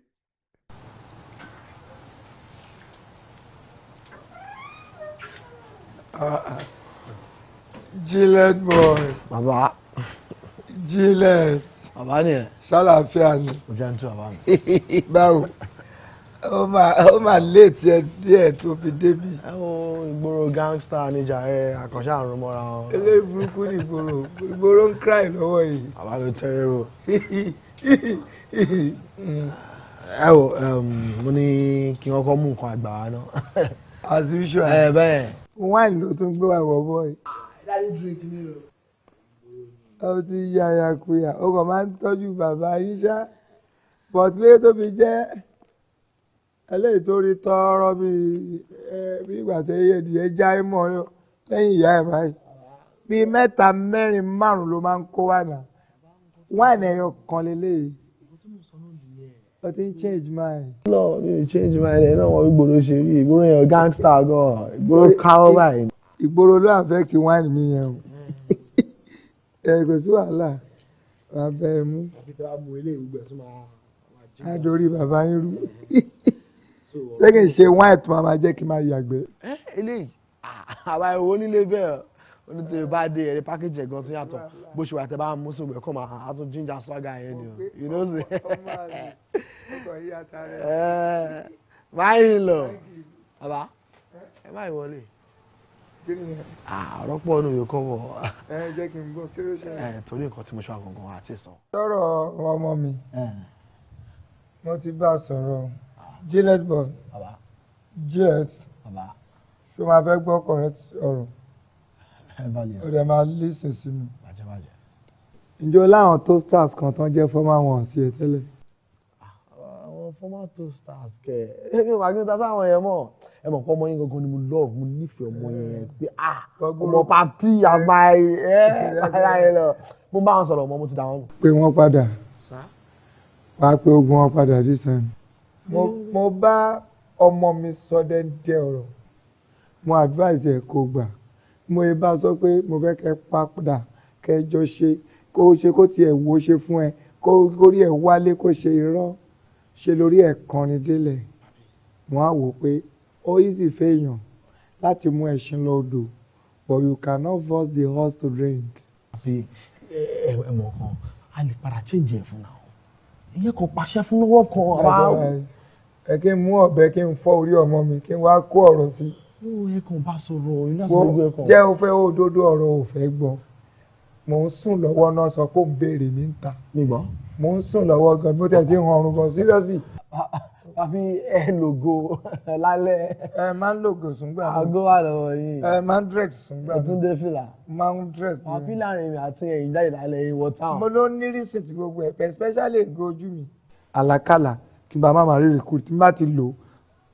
Gillet boy. Bàbá. Gillet. Bàbá ni ẹ̀. Ṣàlàáfíà ni. Mo jẹ́ ń tún bàbá mi. Báwo? ó máa léètì ẹ díẹ̀ tó fi débi. Ìgboro gangster níjà ẹ àkànṣe àrùn mọ́ra wọn. eléyìí burúkú ní ìgboro ń cry lọ́wọ́ yìí. àbá mi tẹ́rẹ̀ rò. ẹ wò mo ní kí wọ́n kọ́ mú nǹkan àgbà wa náà. as usual. ẹ bẹ́ẹ̀. wine ló tún gbé wá ìwọ bọ́ọ̀ yìí. daddy drink ni o. ó ti yáya kuyà ó kàn máa ń tọ́jú bàbá yín ṣá bọ̀tílé tó fi jẹ́ eléyìí tó rí tọ́ọ́rọ́ bí ìgbà tó yẹ ìdíyẹ já mọ́ lẹ́yìn ìyá ẹ̀ báyìí bíi 3, 4, 5 ló máa ń kó wà náà wáìnì ẹ̀yọ kan lélẹ́yìí ó ti ń change mind. lọ mi ò change mind ẹ náà wọn ìgboro ṣe rí ìgboro yẹn gangster gan ìgboro káwọ́ báyìí. ìgboro ló affect wáìnì mi yẹn o kò sí wàhálà wàá bẹ ẹ mú. á dorí bàbá yín rú ṣé kì í ṣe wáìnì tó máa jẹ́ kí n máa yàgbẹ́. eléyìí àwa ìwọ nílé bẹ́ẹ̀ onítìrì bá dé ẹ̀rí pákéjì ẹ̀gán tó yàtọ̀ bó ṣe wà tẹ́ bá mú sóògbé kọ́ máa á tún ginger swagger yẹn ni o you know say. máa ń lọ bàbá ẹ má ìwọlé àrọ́pọ̀ ọ̀nà yóò kọ́ wọ̀. jẹ́ kí n gbọ́ kí ló ṣe. torí nǹkan tí mo ṣe àgọ̀ngàn àti sọ. sọ̀rọ̀ ọmọ mi mo ti bá a sọ̀rọ̀ Juliet boy Juliet ṣé máa fẹ́ gbọ́ correct ọ̀rọ̀ ó dẹ̀ máa listen sí mi. ǹjẹ́ láwọn toasters kan tán jẹ́ former one sí ẹ tẹ́lẹ̀. àwọn former toasters kẹ ẹ mi ò máa kí n ta sáwọn yẹn mọ́ ẹ mọ̀ pé ọmọ yín gangan ni mo love mo nífẹ̀ẹ́ ọmọ yẹn pé ọmọ papi as my ara yẹn lọ mo bá wọn sọ̀rọ̀ ọmọ mo ti dà wọn. pé wọ́n padà wàá pé ogun wọn padà this time. mo bá ọmọ mi sọ dẹ́ndẹ́ ọ̀rọ̀ mo advise ẹ̀ kó gbà mo yẹ bá sọ pé mo fẹ́ kẹ́ papòdà kẹjọ ṣe kó tiẹ̀ wo ṣe fún ẹ kó rí ẹ wálé kó ṣe irọ́ ṣe lórí ẹ̀ kọrin délẹ̀ wọ́n á wò pé ó easy fẹ́yàn láti mú ẹṣin lọ odò but you cannot force the horse to drink. àfi ẹmọ kan a lè padà change ẹ fún náà ìyẹn kan pàṣẹ fún lọ́wọ́ kan. ẹ kí n mú ọ̀bẹ kí n fọ́ orí ọmọ mi kí n wá kó ọ̀rọ̀ sí. ó yẹ kàn bá sọ̀rọ̀ iná sí gbogbo ẹ̀kan. jẹ́ o fẹ́ òdodo ọ̀rọ̀ ò fẹ́ gbọ́ mò ń sùn lọ́wọ́ náà sọ pé ó ń béèrè mi ń ta. mò ń sùn lọ́wọ́ gan bó tẹ̀ sí ń ọrùn gan seriously. àfi ẹ lògo lálẹ́. ẹ máa ń lògo sùngbà mi. àgọ́ wà lọ́wọ́ yìí. ẹ máa ń dress sùngbà mi. ẹtún dé fìlà. máa ń dress. àwọn fìlà rìn mi àti ẹ̀yìn jáde lálẹ́ ìwọ táwọn. mo ló ní receipt gbogbo ẹ̀ especially ègo ojú mi. àlàkàlà kí n bá má rí recruit tí n bá ti lò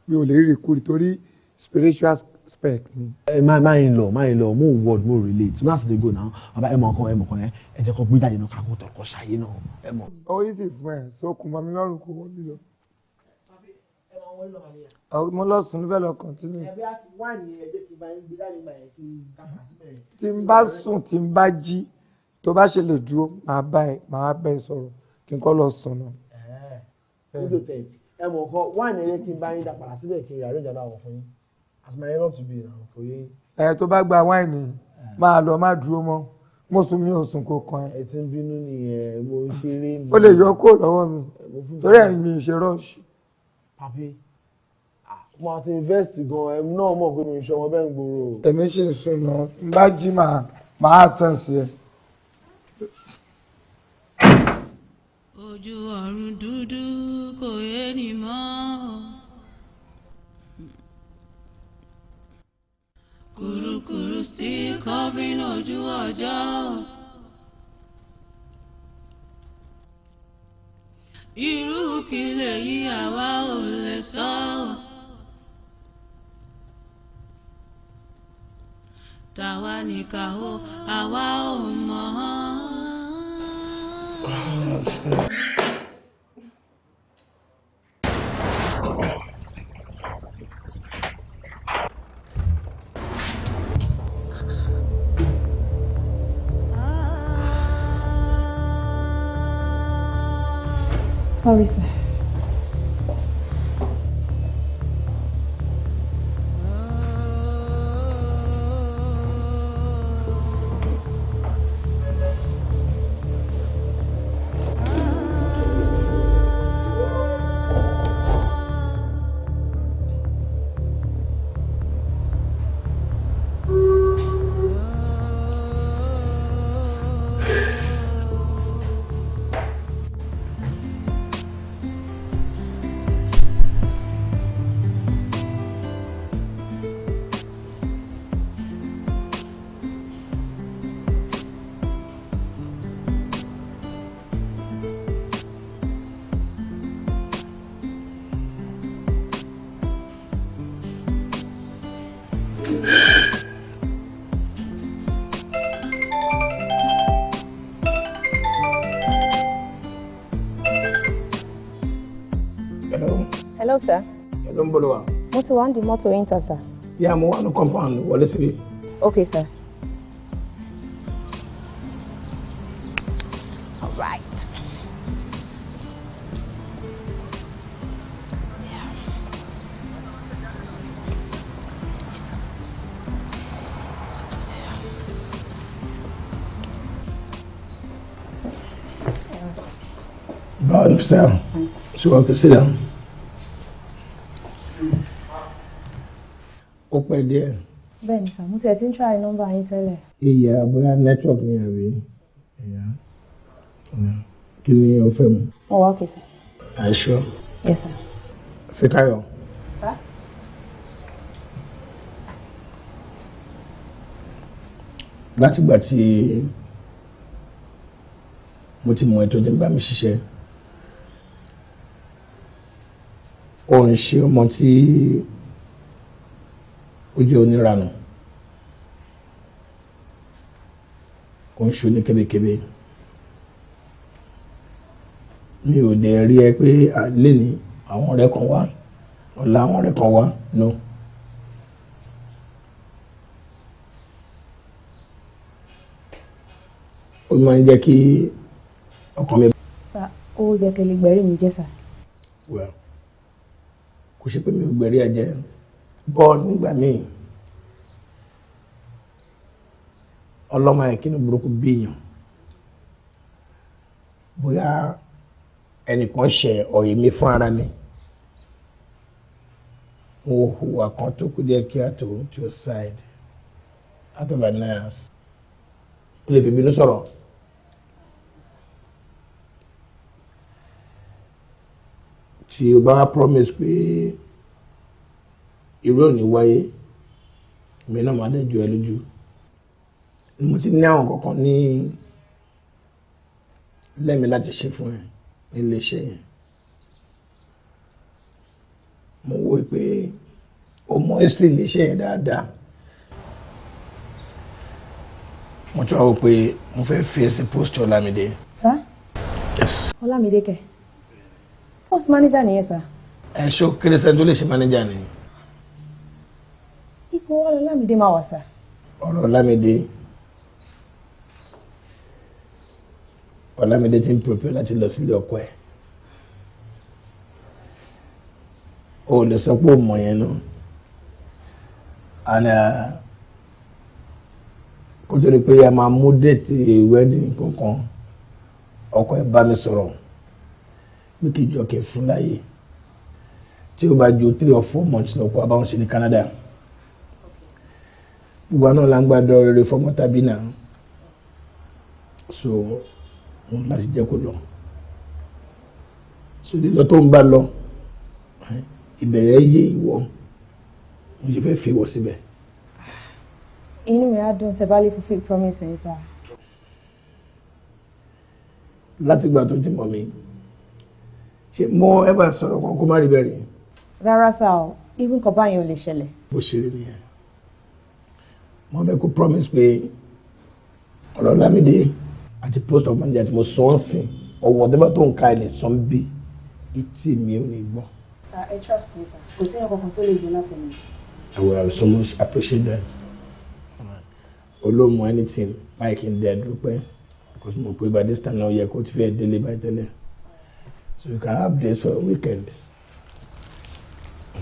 mi ò lè rí recruit torí spiritual spec ni. máa ń lọ mo word mo relate náà sì dey go now àbá ẹ mọ̀ kan ẹ jẹ́ kó gbé jáde náà kákó tọkọ ṣayé náà ẹ mọ̀. ó yí sì fún ẹ sókun mọ́ mi lọ́rùn kó wọ́n mi lọ. mo lọ sùn níbẹ̀ lọ continue. tí n bá sùn tí n bá jí tó bá ṣe lè dúró màá bá ẹ sọ̀rọ̀ kí n kọ́ lọ sùn náà. ẹ mọ̀ kan wáìnì ẹ̀yẹ kí n bá yín dá padà síbẹ̀ kí n yàrá ìjọba àwọn fún yín as my error to be now for you. tó bá gba wáìnì máa lọ má dúró mọ́ mo sùn mi ò sùn kó kan ẹ. ẹ ti ń bínú nìyẹn mo ṣeré mi. ó lè yọ kó lọ́wọ́ mi torí ẹ̀yin mi ṣe rush. papi mo àti invest gan ẹ náà mọ̀ pé mi ò ṣe ọmọ bẹ́ẹ̀ ń gbòòrò. èmi ṣì ń sùn náà n bá jí máa tàn sí ẹ. ojú ọ̀run dúdú kò yé ni mọ́. Kùrukùru still covering ojú ọjọ́. Irú kí lèyí àwa ò lè sọ. Tàwa nìkà ó àwa ò mọ̀. Sorry, sir. sir. Ẹ ló ń bọ̀ lọ́wọ́. Mo ti wá ń di mọ́tò yín ta, sir. Yeah, mo wà ní compound wọlé síbí. Okay, sir. All right. Báwo ni sir? Ṣé wàá kí sit down? Ó pẹ́ díẹ̀. Bẹ́ẹ̀ni, sir. Mo ti ń try nọ́mbà yín tẹ́lẹ̀. Ìyá bóyá network ni àbí. Kí ni o fẹ́ mu? Oh, okay, sir. Are you sure? Yes, sir. Fikayo. Sir? Látìgbà tí mo ti mọ ètò ìjọba mi ṣiṣẹ́, ó ń ṣe ọmọ tí ó jẹ́ oníranù, ó ń ṣe oníkébékébé. Mi ò dẹ̀ rí ẹ pé lẹ́ni àwọn ọ̀rẹ́ kan wá, ọ̀la àwọn ọ̀rẹ́ kan wá, no. Ó máa ń jẹ́ kí ọkàn mi. Sir, ó jẹ́ kí lè gbẹ̀rí mi jẹ́, sir. Well, kò ṣe pé mi ò gbẹ̀rí ẹ jẹ́ bọ́ọ̀ nígbà míì ọlọ́mọ ẹ̀ kí ni burúkú bíyàn bóyá ẹnìkan ṣe ọ̀yẹ́ mi fún ara mi mo hùwà kan tó kú díẹ̀ kí á tó to your side out of annoyance ó lè fi bínú sọ̀rọ̀ tí o bá promise pé irú ò ní wáyé mi náà máa dẹ̀ jù ẹ lójú mo ti ní àwọn kankan ní lẹ́mìí láti ṣe fún ẹ nílé iṣẹ́ yẹn mo wò pé o mọ history ilé iṣẹ́ yẹn dáadáa mo tún wá wò pé mo fẹ́ fi ẹsẹ̀ post Ọlámídé. Sir? Yes. Ọlámídé kẹ̀. Post manager nìyẹn, sir. Ẹ ṣó kérésẹ́ tó lè ṣe manager ni. Ipò Ọlámídé máa wà, sir. Ọ̀rọ̀ Ọlámídé ti ń prepare láti lọ sílé ọkọ ẹ̀. O lè sọ pé o mọ̀ yẹn náà. And kó tó di pé a máa mú déètì wedding kankan ọkọ ẹ̀ bá mi sọ̀rọ̀ bí kì í jọ kẹ̀ fún láyé tí ó bá ju 3 or 4 months lọ kó a bá wọn ṣe ní Canada. Gbogbo àná la ń gbàdọ̀ rere fọmọ tàbí náà so wọn láti jẹ́ kó lọ so lílọ tó ń bá lọ ìbẹ̀rẹ̀ yé ìwọ mo ṣe fẹ́ fi wọ síbẹ̀. Inú mi á dùn tẹ́ bá lè fulfill promise yín, sir. Láti gbà tó ti mọ̀ mi ṣe mo ẹ bá sọ̀rọ̀ kan kó má rí bẹ́ẹ̀ rí. Rárá sá o irú nǹkan báyìí ò lè ṣẹlẹ̀. Bó ṣe rí nìyẹn mo fẹ́ kó promise pé ọ̀rọ̀ Lámídé àti post of manager tí mo sọ ń sìn ọwọ́ ọ̀dẹ́bà tó ń ka ilẹ̀ sọ ń bí etí mi ò ní gbọ́. Sir, I trust me, sir. Kò sí ọkọ̀ kan tó lè gbé láti mi. I will so much appreciate that. Olóòmù anything báyìí kì í dẹ̀ dúpẹ́ because mo pé by this time now yẹ kó ti fẹ́ délé báyìí tẹ́lẹ̀ so you can have days for a weekend.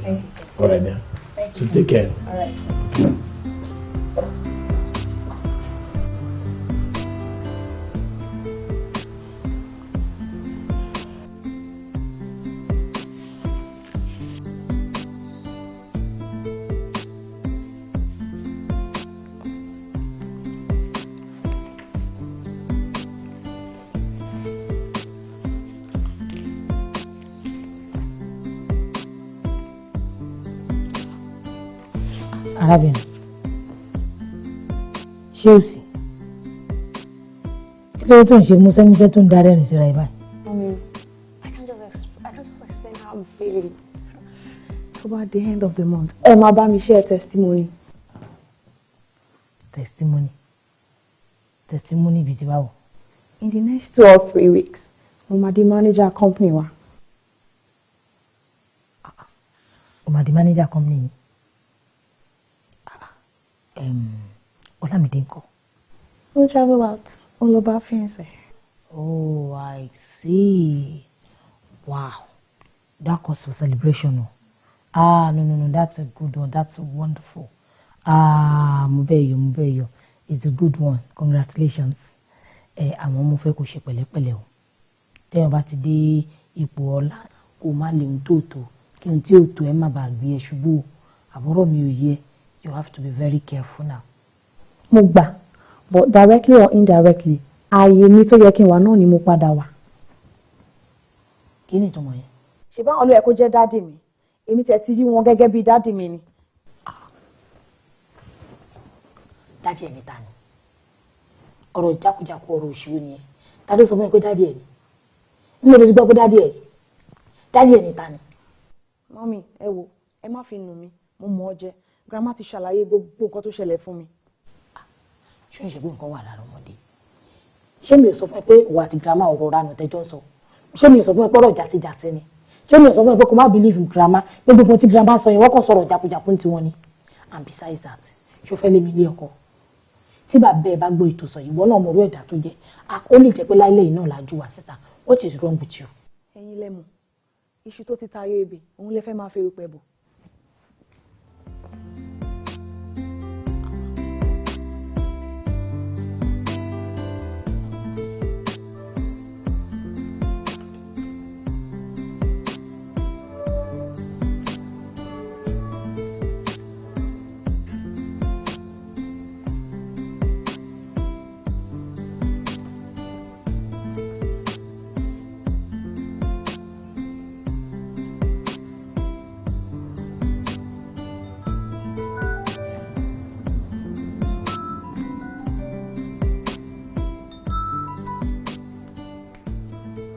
Thank you, sir. All right then. Thank So you. take care. All right. arábìnrin ṣé o sì kí ló tó ń ṣe músẹ́músẹ́ tó ń darí ẹ̀rìn síra ẹ̀ báyìí. I can't just explain how I'm feeling. Toward the end of the month, ẹ máa bá mi share testimony. testimony bíi ti báwo. In the next 2 or 3 weeks, mo máa di manager company wa. máa di manager company yìí. Olamide ńkọ́? We'll travel out. All about fiancé. Oh, I see. Wow. That calls for celebration. No. That's a good one. That's wonderful. Mubeyo. It's a good one. Congratulations. Àwọn ọmọ fẹ́ kó ṣe pẹ̀lẹ́pẹ̀lẹ́ o. Tẹ́yàn bá ti dé ipò ọlá kó má lè ń tòótọ́ kí n tí ò tó ẹ má bàa gbé ẹ ṣubú. Àbúrò mi ò yẹ. You have to be very careful now. Mo gbà, but directly or indirectly, ààyè mi tó yẹ kí n wà náà ni mo padà wà. Kí ni ìtumọ̀ yẹn? Ṣé báwọn ló yẹ kó jẹ́ dádì mi? Èmi tẹ̀ ti rí wọn gẹ́gẹ́ bí dádì mi ni. Dádì ẹ̀ ní ta ni? Ọ̀rọ̀ ìjákujàku ọ̀rọ̀ òṣèré ni ẹ. Ta ló sọ fún ẹ pé dádì ẹ̀ ni? Mo lè gbọ́ pé dádì ẹ̀ ni. Dádì ẹ̀ ní ta ni? Mọ́mì, ẹ wo, ẹ má fi nù mí, mo mọ̀ ọ́ jẹ. Grandma ti ṣàlàyé gbogbo nǹkan tó ṣẹlẹ̀ fún mi. Ṣé ìṣègbè nǹkan wà lára ọmọdé? Ṣé mi ò sọ fún ẹ pé ìwà àti grandma ọ̀rọ̀ ránù tẹjọ́ sọ? Ṣé mi ò sọ fún ẹ pé ọ̀rọ̀ jàtijàti ni? Ṣé mi ò sọ fún ẹ pé kò má believe grandma pé gbogbo tí grandma sọ yẹn wọ́n kàn sọ̀rọ̀ jakujaku ti wọn ni? And besides that, ṣó fẹ́ lé mi lé ọkọ? Tí bàbá ẹ bá gbọ́ ètò sọ ìwọ náà mọ̀rọ̀ ẹ̀dá tó jẹ́, ó lè jẹ́ pé láìlẹ̀ yìí náà lájú wá síta. What is wrong with you? Ẹ̀yin lẹ́mu, iṣu tó ti tayọ ebè, òun lè fẹ́ máa fẹ́ rúpẹ́ bò.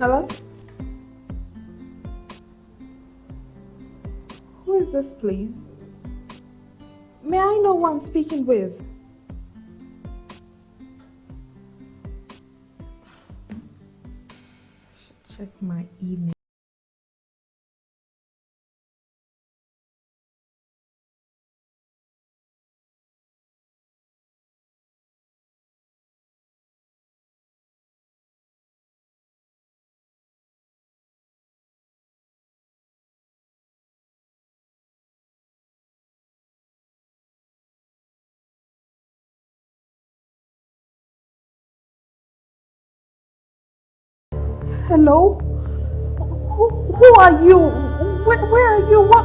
Hello? Who is this, please? May I know who I'm speaking with? Check my email. Hello? Who are you? Where are you? What?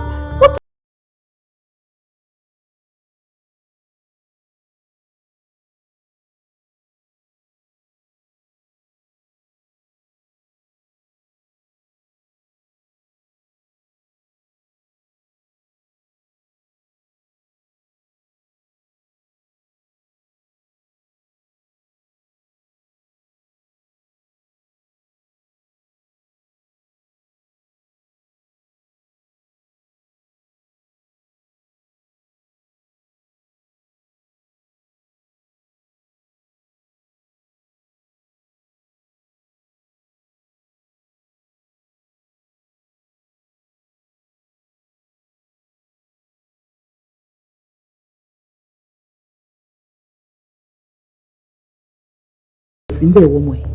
Níbẹ̀ wọ́n mọ̀ ẹ́.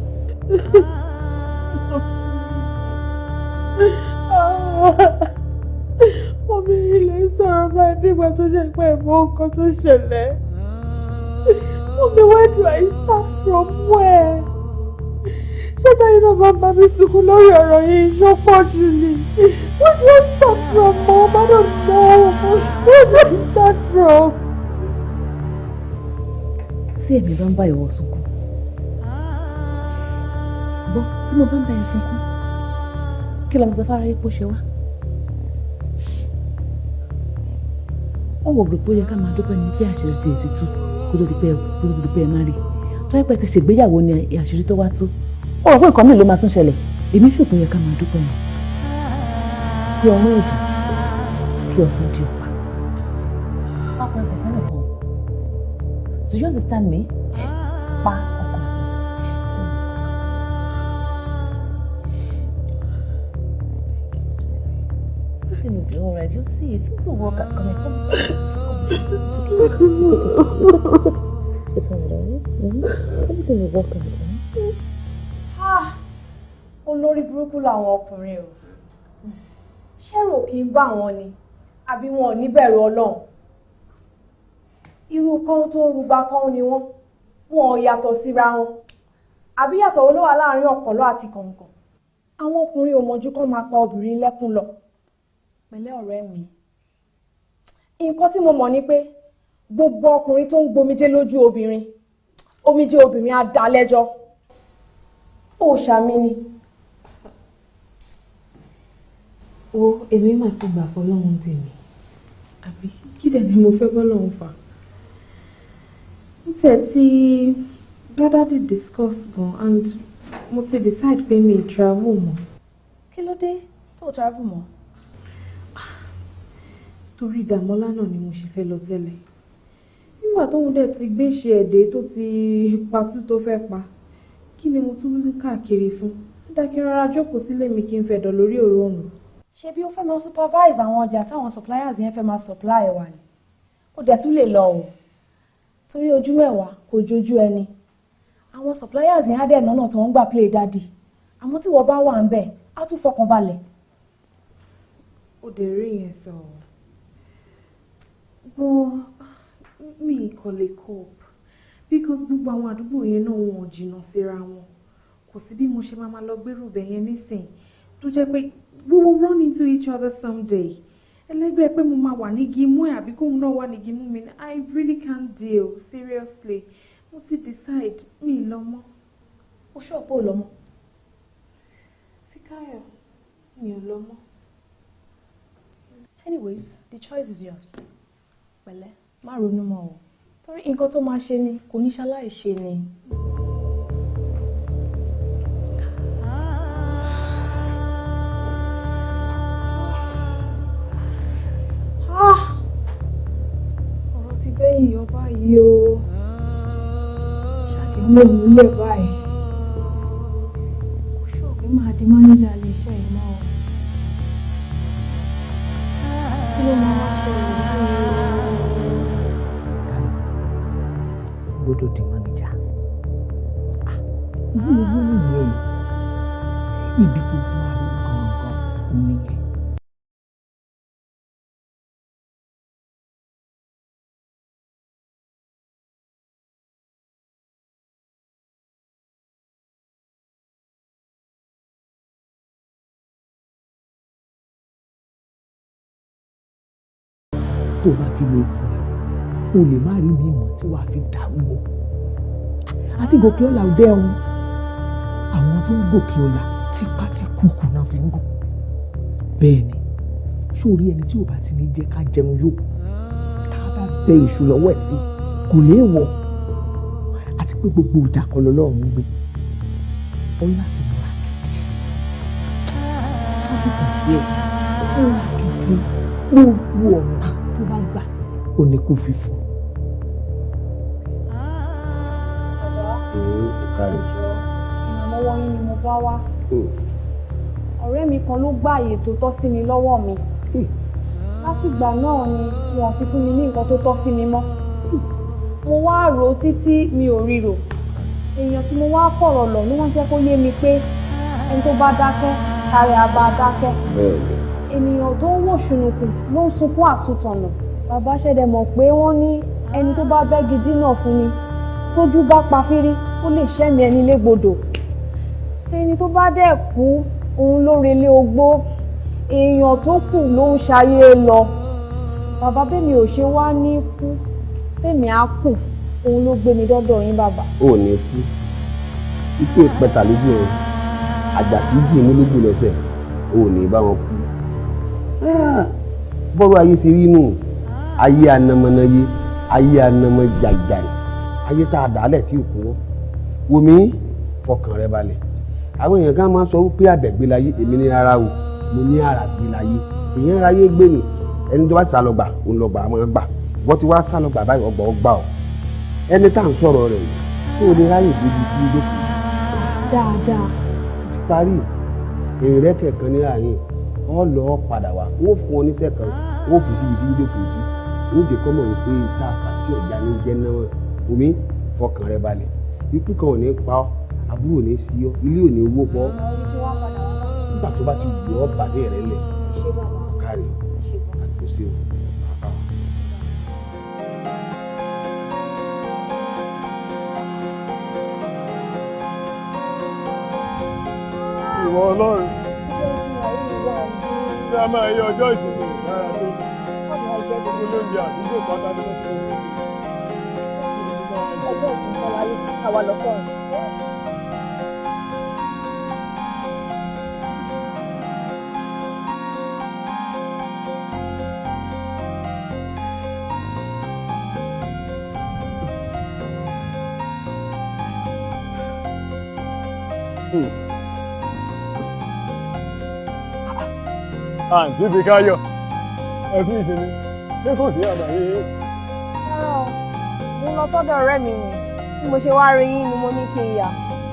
Omi ilẹ̀ sọ̀rọ̀ báyìí nígbà tó ṣe pé ìmọ̀ nǹkan tó ṣẹlẹ̀. Omi, where do I start from? Where? Ṣé táyé náà máa bá mi sunkún lórí ọ̀rọ̀ yìí ṣó pọ̀ jù ni? Where do I start from, Mom? I don't know. Where do I start from? Tí èmi bá ń bá ìwọ sunkún. Bọ́ tí mo bá ń bá ẹ sunkún. Kí ló ń sọ fára yìí kó ṣe wá? Wọ́n wò pé ó yẹ ká máa dúpẹ́ ní bí àṣírí ti ètí tú kó tó di pé ẹ má rí. Tó yẹ pé ti ṣègbéyàwó ni àṣírí tó wá tú. Ó rò pé nǹkan mìíràn ló máa tún ṣẹlẹ̀. Èmi fi òpin yẹ ká máa dúpẹ́ nù. Kí ọmọ ìjà, kí ọ̀sán di ọ̀pá. Pápá ẹ̀kọ́ sẹ́lẹ̀ kan. Do you understand me? Pa ọkọ̀. Everything will be alright. You see okay. Things will work out. Come here. It's alright, darling. Everything will work out. Olórí burúkú làwọn ọkùnrin o. Ṣẹ́rò kì í bá wọn ni, àbí wọn ò ní bẹ̀rù Ọlọ́run. Irú kan tó rúgbà kan ni wọ́n ò yàtọ̀ síra wọn. Àbí yàtọ̀ wo ló wà láàrin ọ̀pọ̀lọ́ àti kọ̀ǹkọ̀. Àwọn ọkùnrin ò mọ̀jú kán máa pa obìnrin lẹ́kún lọ. Pẹ̀lẹ́ ọ̀rẹ́ mi. Nǹkan tí mo mọ̀ ni pé gbogbo ọkùnrin tó ń gbomijé lójú obìnrin, omijé obìnrin á dá lẹ́jọ́. Ó ṣàmì ni. Èmi mà ti gbà fọlọ́run tèmi. Àbí kí dẹ̀ ni mo fẹ́ bọ́lọ́run fà? Níṣẹ́ tí Daddy discuss gan and mo ti decide pé mi travel mọ́. Kí ló dé tó travel mọ́? Torí Damola náà ni mo ṣe fẹ́ lọ tẹ́lẹ̀. Nígbà tóun dẹ̀ ti gbé ṣe ẹ̀dẹ́ tó ti patú tó fẹ́ pa, kí ni mo tún ní káàkiri fún? Dákí rárá jókòó sílé mi kí n fẹ̀dọ̀ lórí òróòrùn. Ṣé bí ó fẹ́ máa supervise àwọn ọjà táwọn suppliers yẹn fẹ́ máa supply wa ni? Ó dẹ̀ tún lè lọ o. Torí ojú mẹ́wàá kò jojú ẹni. Àwọn suppliers yẹn á dẹ̀ nọ́nà tó ń gbà play daddy. Àmọ́ tí wọ́n bá wà ń bẹ̀, á tún fọkàn balẹ̀. Ó dẹ̀ rí yẹn sọ. Bọ́ mi kò lè cope because gbogbo àwọn àdúgbò yẹn náà wọn ò jìnnà síra wọn. Kò sí bí mo ṣe máa lọ gbérù bẹ̀ yẹn nísìn tó jẹ́ pé we will run into each other someday. Ẹlẹ́gbẹ́ pé mo máa wà ní gímú ẹ̀ àbí kóun náà wà ní gímú mi. I really can't deal, seriously. Mo ti decide mi lọ mọ́. Ó ṣọ́ọ̀pọ̀ lọ mọ́. Fikayo, mi ò lọ mọ́. Anyways, the choice is yours. Pẹ̀lẹ́, má ronú mọ́ o. Torí nǹkan tó máa ṣe ni kò ní ṣaláì ṣe ni. Ọ̀rọ̀ ti bẹ́yìn yọ báyìí o. Ṣàjẹ́ mọ́ òun lẹ̀ báyìí. Kò ṣọ́ọ̀bù máa di mánéjà lè ṣe ìmọ̀ o. Kí ló máa wá ṣẹlẹ̀ báyìí o? Gbọ́dọ̀ di mánéjà. Ìlú nìyẹn. Ibi tó ti máa rí gangan nìyẹn. Tó bá fi lè fún ẹ, o lè má rí mi mọ̀ tí wàá fi dàrúgbó. Àti gòkè ọ̀la ò dẹ́ ọ̀hún. Àwọn tó ń gòkè ọ̀la tipátìkúkú náà fi ń gò. Bẹ́ẹ̀ ni, sórí ẹni tí ò bá ti ní jẹ́ ká jẹun yó. Tá a bá bẹ èṣù lọ́wọ́ ẹ̀ sí, kò léèwọ̀. Àti pé gbogbo ìdàkọ̀ lọ́lọ́run ń gbé. Ó láti múra gidi. Sọ́dún kan kí ẹ̀ múra gidi gbogbo ọ̀nà tó bá gbà ó ní kó fi fún. Ìrànlọ́wọ́ yín ni mo bá wá. Ọ̀rẹ́ mi kan ló gbá àyè tó tọ́ sí mi lọ́wọ́ mi. Látìgbà náà ni wọn fi fún mi ní nǹkan tó tọ́ sí mi mọ́. Mo wá rò ó títí mi ò rí rò. Èèyàn tí mo wá fọ̀rọ̀ lọ̀ ló wọ́n jẹ́ kó yé mi pé ẹni tó bá dákẹ́ kárẹ̀ á bá dákẹ́. Ènìyàn tó ń wò ṣùnùkùn ló ń sunkún àsùntànà. Bàbá ṣẹ̀dẹ̀ mọ̀ pé wọ́n ní ẹni tó bá bẹ́gi dínà fún ni tójú bá pa fírí ó lè ṣẹ́mi ẹni légbodò. Ẹni tó bá dẹ̀ kú òun ló relé ogbó. Èèyàn tó kù ló ń ṣayé lọ. Bàbá bẹ́mi ò ṣe wá ní kú bẹ́mi á kù òun ló gbé mi dọ́dọ̀ yín bàbá. Ó ní kú ikú ìpẹta lójú ẹ àgbà kì í dì mí lójú lẹ́sẹ̀ ó ní bá wọn kú. Bọ́rọ̀ ayé ṣe rí nù, ayé anamọ́nayé, ayé anamọ́ jàìjàì, ayé tá a dálẹ̀ tí ò kú wọ́n. Wò mí fọkàn rẹ balẹ̀. Àwọn èèyàn kan máa ń sọ wípé àbẹ̀gbé láyé, èmi ní ara o, mo ní àràgbé láyé. Èèyàn ráyé gbé ni, ẹni tó bá sá lọ́gbà òun lọ́gbà máa gbà. Wọ́n ti wá sá lọ́gbà báyìí ọgbà ọgbà ọ̀. Ẹni tá à ń sọ̀rọ̀ rẹ̀ yìí, ṣé o lè ráyè débi tí ó dókè? Dáadáa. Ti parí èrè rẹ̀ kẹ̀kan ní àárín. Wọ́n lọ padà wá, wọ́n fún ọ níṣẹ́ kan ó fi síbi tí ilé kò sí ó jẹ́ kọ́ mọ̀ wípé tá a fà tí ọ̀já ní jẹ́ náà omi fọkàn rẹ balẹ̀ ikú kan ò ní pa ọ́ àbúrò ní sí ọ́ ilé ò ní wó pọ̀ nígbà tó bá ti wù ọ́ pàṣẹ rẹ lẹ̀ kárí àtúnṣe o. ìwọ Ọlọ́run tí a máa yẹ ọjọ́ ìṣòro lára tó gbogbo lóúnjẹ àdúgbò pátá ní wọ́n ti lè rí. ọjọ́ ìṣòro láyé àwa lọ sọ̀rọ̀. àǹtí fi káyọ̀ ẹkú ìsinmi ṣé kò sí àbáyé. mo lọ sọ́dọ̀ ọ̀rẹ́ mi ni bí mo ṣe wá rí yín ni mo ní kí n yà.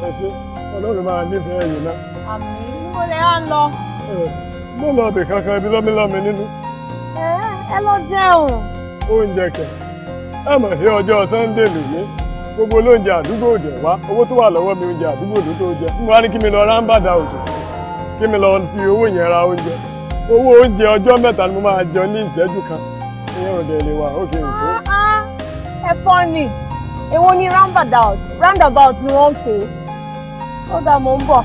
ẹ ṣe Ọlọ́run máa nífẹ̀ẹ́ yìí náà. àmín níbo lẹ á lọ. mo lọ bì kankan ibi lọ́mílọ́mí nínú. ẹ lọ jẹun. oúnjẹ kẹ ẹ mọ̀ sí ọjọ́ Sunday lónìí gbogbo olóúnjẹ àdúgbò òjò wá owó tó wà lọ́wọ́ mi oúnjẹ àdúgbò ló tó jẹ mo wá ní kí mi lọ rámbàdà òjò kí mi lọ fi owó yẹn ra oúnjẹ owó oúnjẹ ọjọ́ mẹ́ta ni mo máa jẹ ní ìṣẹ́jú kan ìyẹn ò dẹ̀ lè wà ó kì í tó. ẹ fọ́ ni èwo ni roundabout ni wọ́n ń pè é ó dà mọ́ ń bọ̀.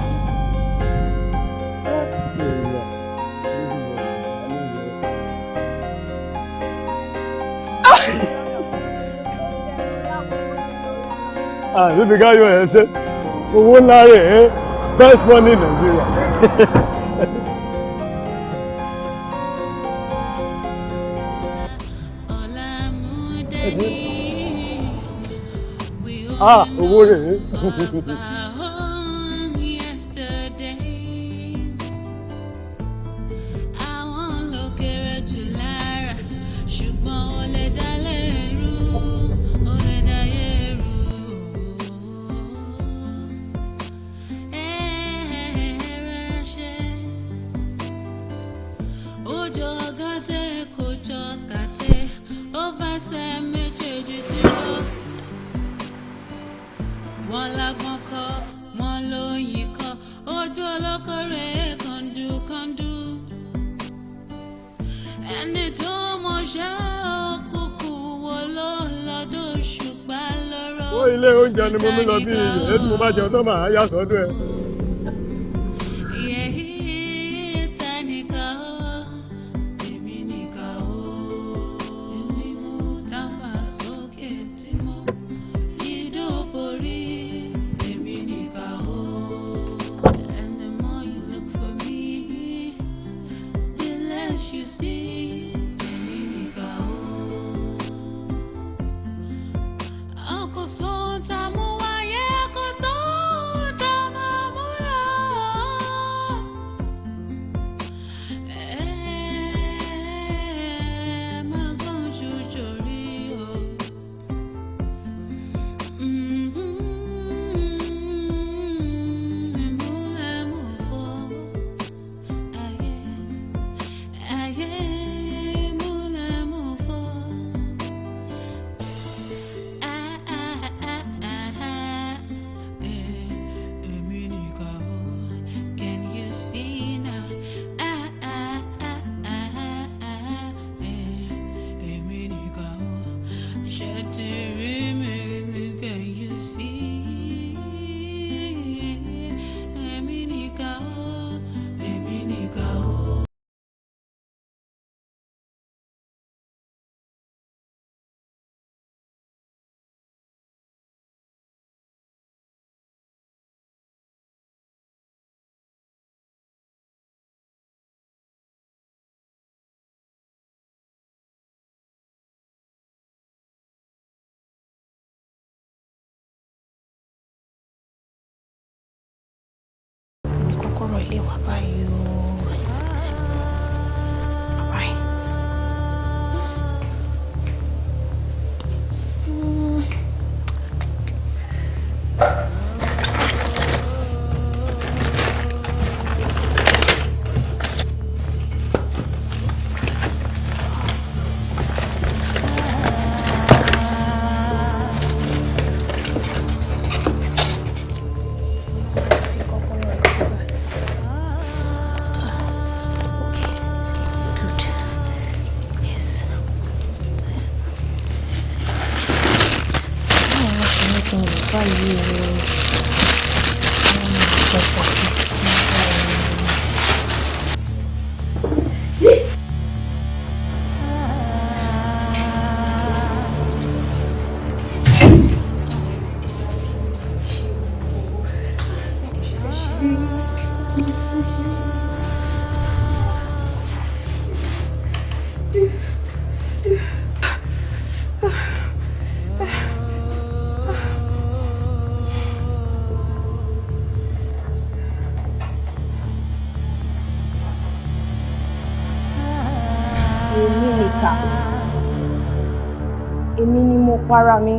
àbíbi káyọ̀ ẹ̀ ṣe owó ńlá rẹ̀ ẹ́ best money in Nigeria. owó rẹ̀ ẹ́. Ilé oúnjẹ ni mo mú lọ bí iye ètò mo bá jẹun tó máa yá sọ́dọ̀ ẹ̀. ilé wa báyìí o. èmi ni mo para mi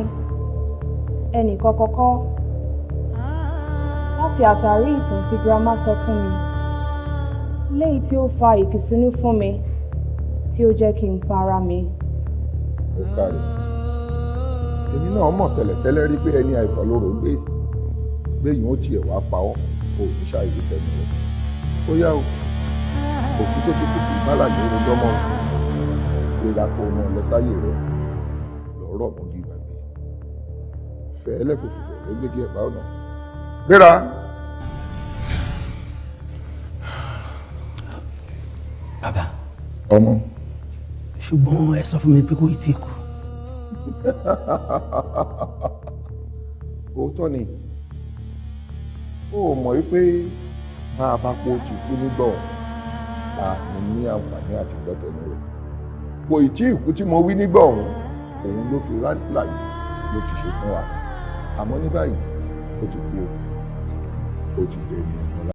ẹnìkan kọ́kọ́ láti àtàrí ìtàn tí girama sọ fún mi léyìí tí ó fa ìkùnsínú fún mi tí ó jẹ́ kí n para mi. Ó kárí èmi náà mọ̀ tẹ́lẹ̀tẹ́lẹ̀ rí pé ẹni àìfọ̀lóró gbẹ̀yìn ó tiẹ̀ wá pa ọ́ kò ní ṣàìrí tẹ̀mí rẹ̀ ó yá o òkú tó kúkú kì í bá láyé rojọ́ mọ́ ìra kó o náà lọ sáyè rẹ̀ lọ́rọ̀ mọ́ bí gbàgbé fẹ́ẹ́lẹ́ kò fìgbà ló gbégi ẹ̀bá ọ̀nà gbéra. Bàbá. Ọmọ. Ṣùgbọ́n ẹ sọ fún mi pé kò tí kú. Òótọ́ ni ó mọ̀ wípé bá a bá pọ̀ ti kú nígbà ọ̀hún ní àǹfààní àti gbọ́tẹ̀nu rẹ̀ kò ì tí ìkú tí mo wí nígbà ọ̀hún òun ló fi láyé ló ti ṣe fún wa àmọ́ ní báyìí ó ti kú ó ti dé ní ẹ̀kọ́ lá.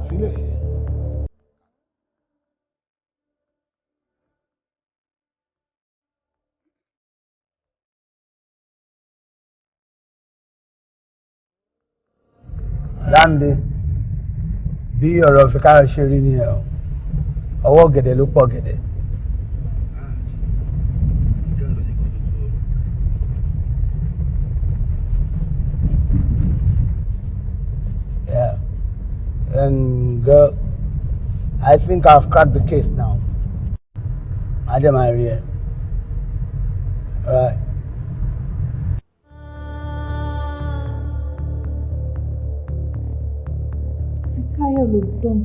Filẹ̀. Dáńdé bí ọ̀rọ̀ Fíkáyọ̀ ṣe rí nìyẹn o ọwọ́ gẹ̀dẹ̀ ló pọ̀ gẹ̀dẹ̀. Yeah. And girl, I think I've cracked the case now. Madam Maria. Alright. Fíkáyọ̀ ló dùn.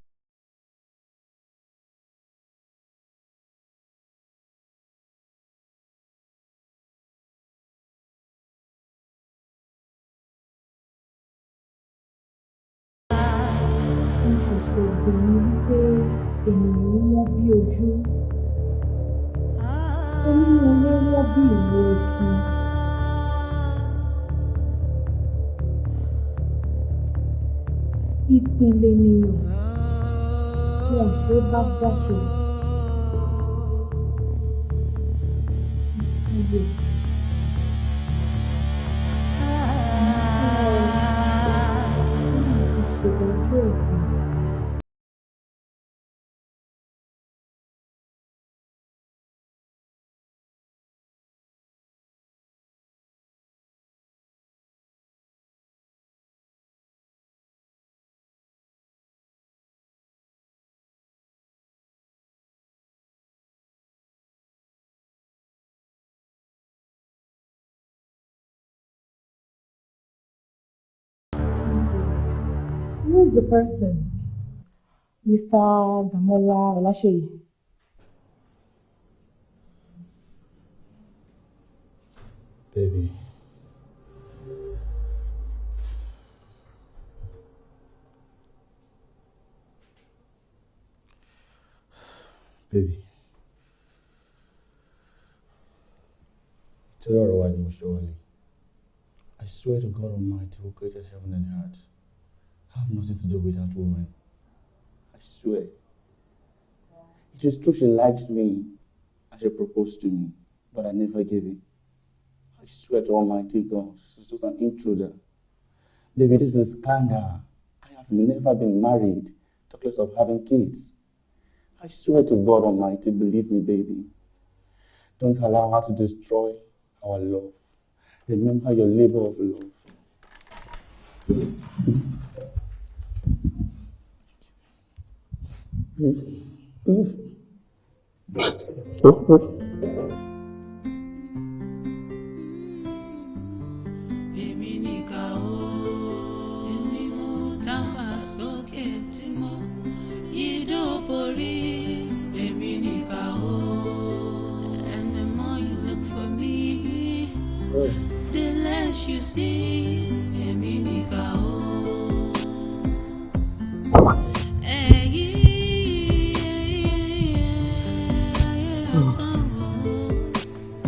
Ènìyàn wọ́n bí ojú, onírúurú wọ́n bí ìwo ẹṣin. Ìpìlẹ̀ ènìyàn wọn ṣe bá dáṣọ. Ìpìlẹ̀ ìṣèdájọ́ ẹ̀sìn. Who is the person? Mr. Damola Olatunji. Baby. Baby. Tell her what you surely. I swear to God Almighty who created heaven and earth. I have nothing to do with that woman. I swear. It is true she liked me and she proposed to me, but I never gave it. I swear to Almighty God, she's just an intruder. Baby, this is scandal. I have never been married, talk less of having kids. I swear to God Almighty, believe me, baby. Don't allow her to destroy our love. Remember your labor of love.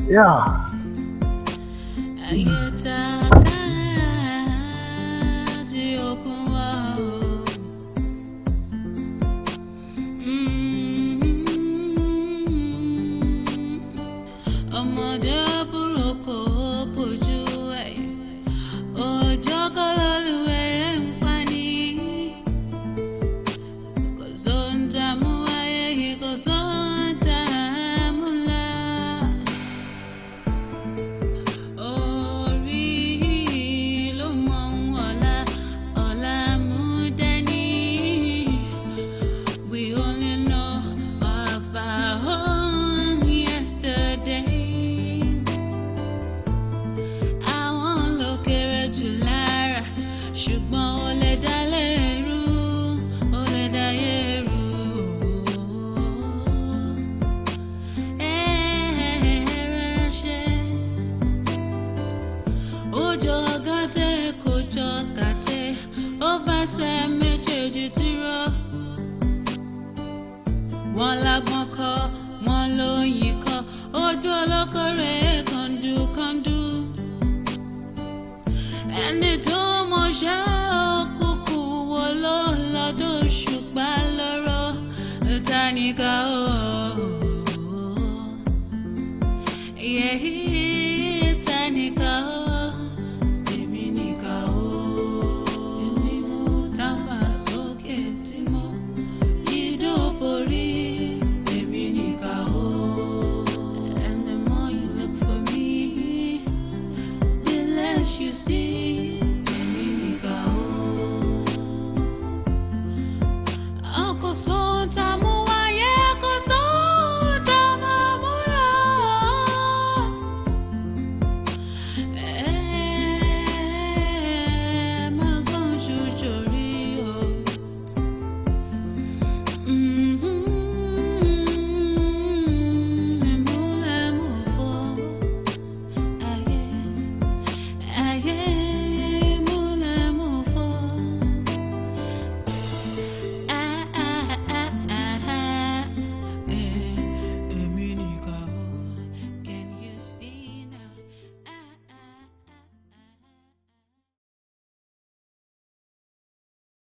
Yeah. ayé tá a ká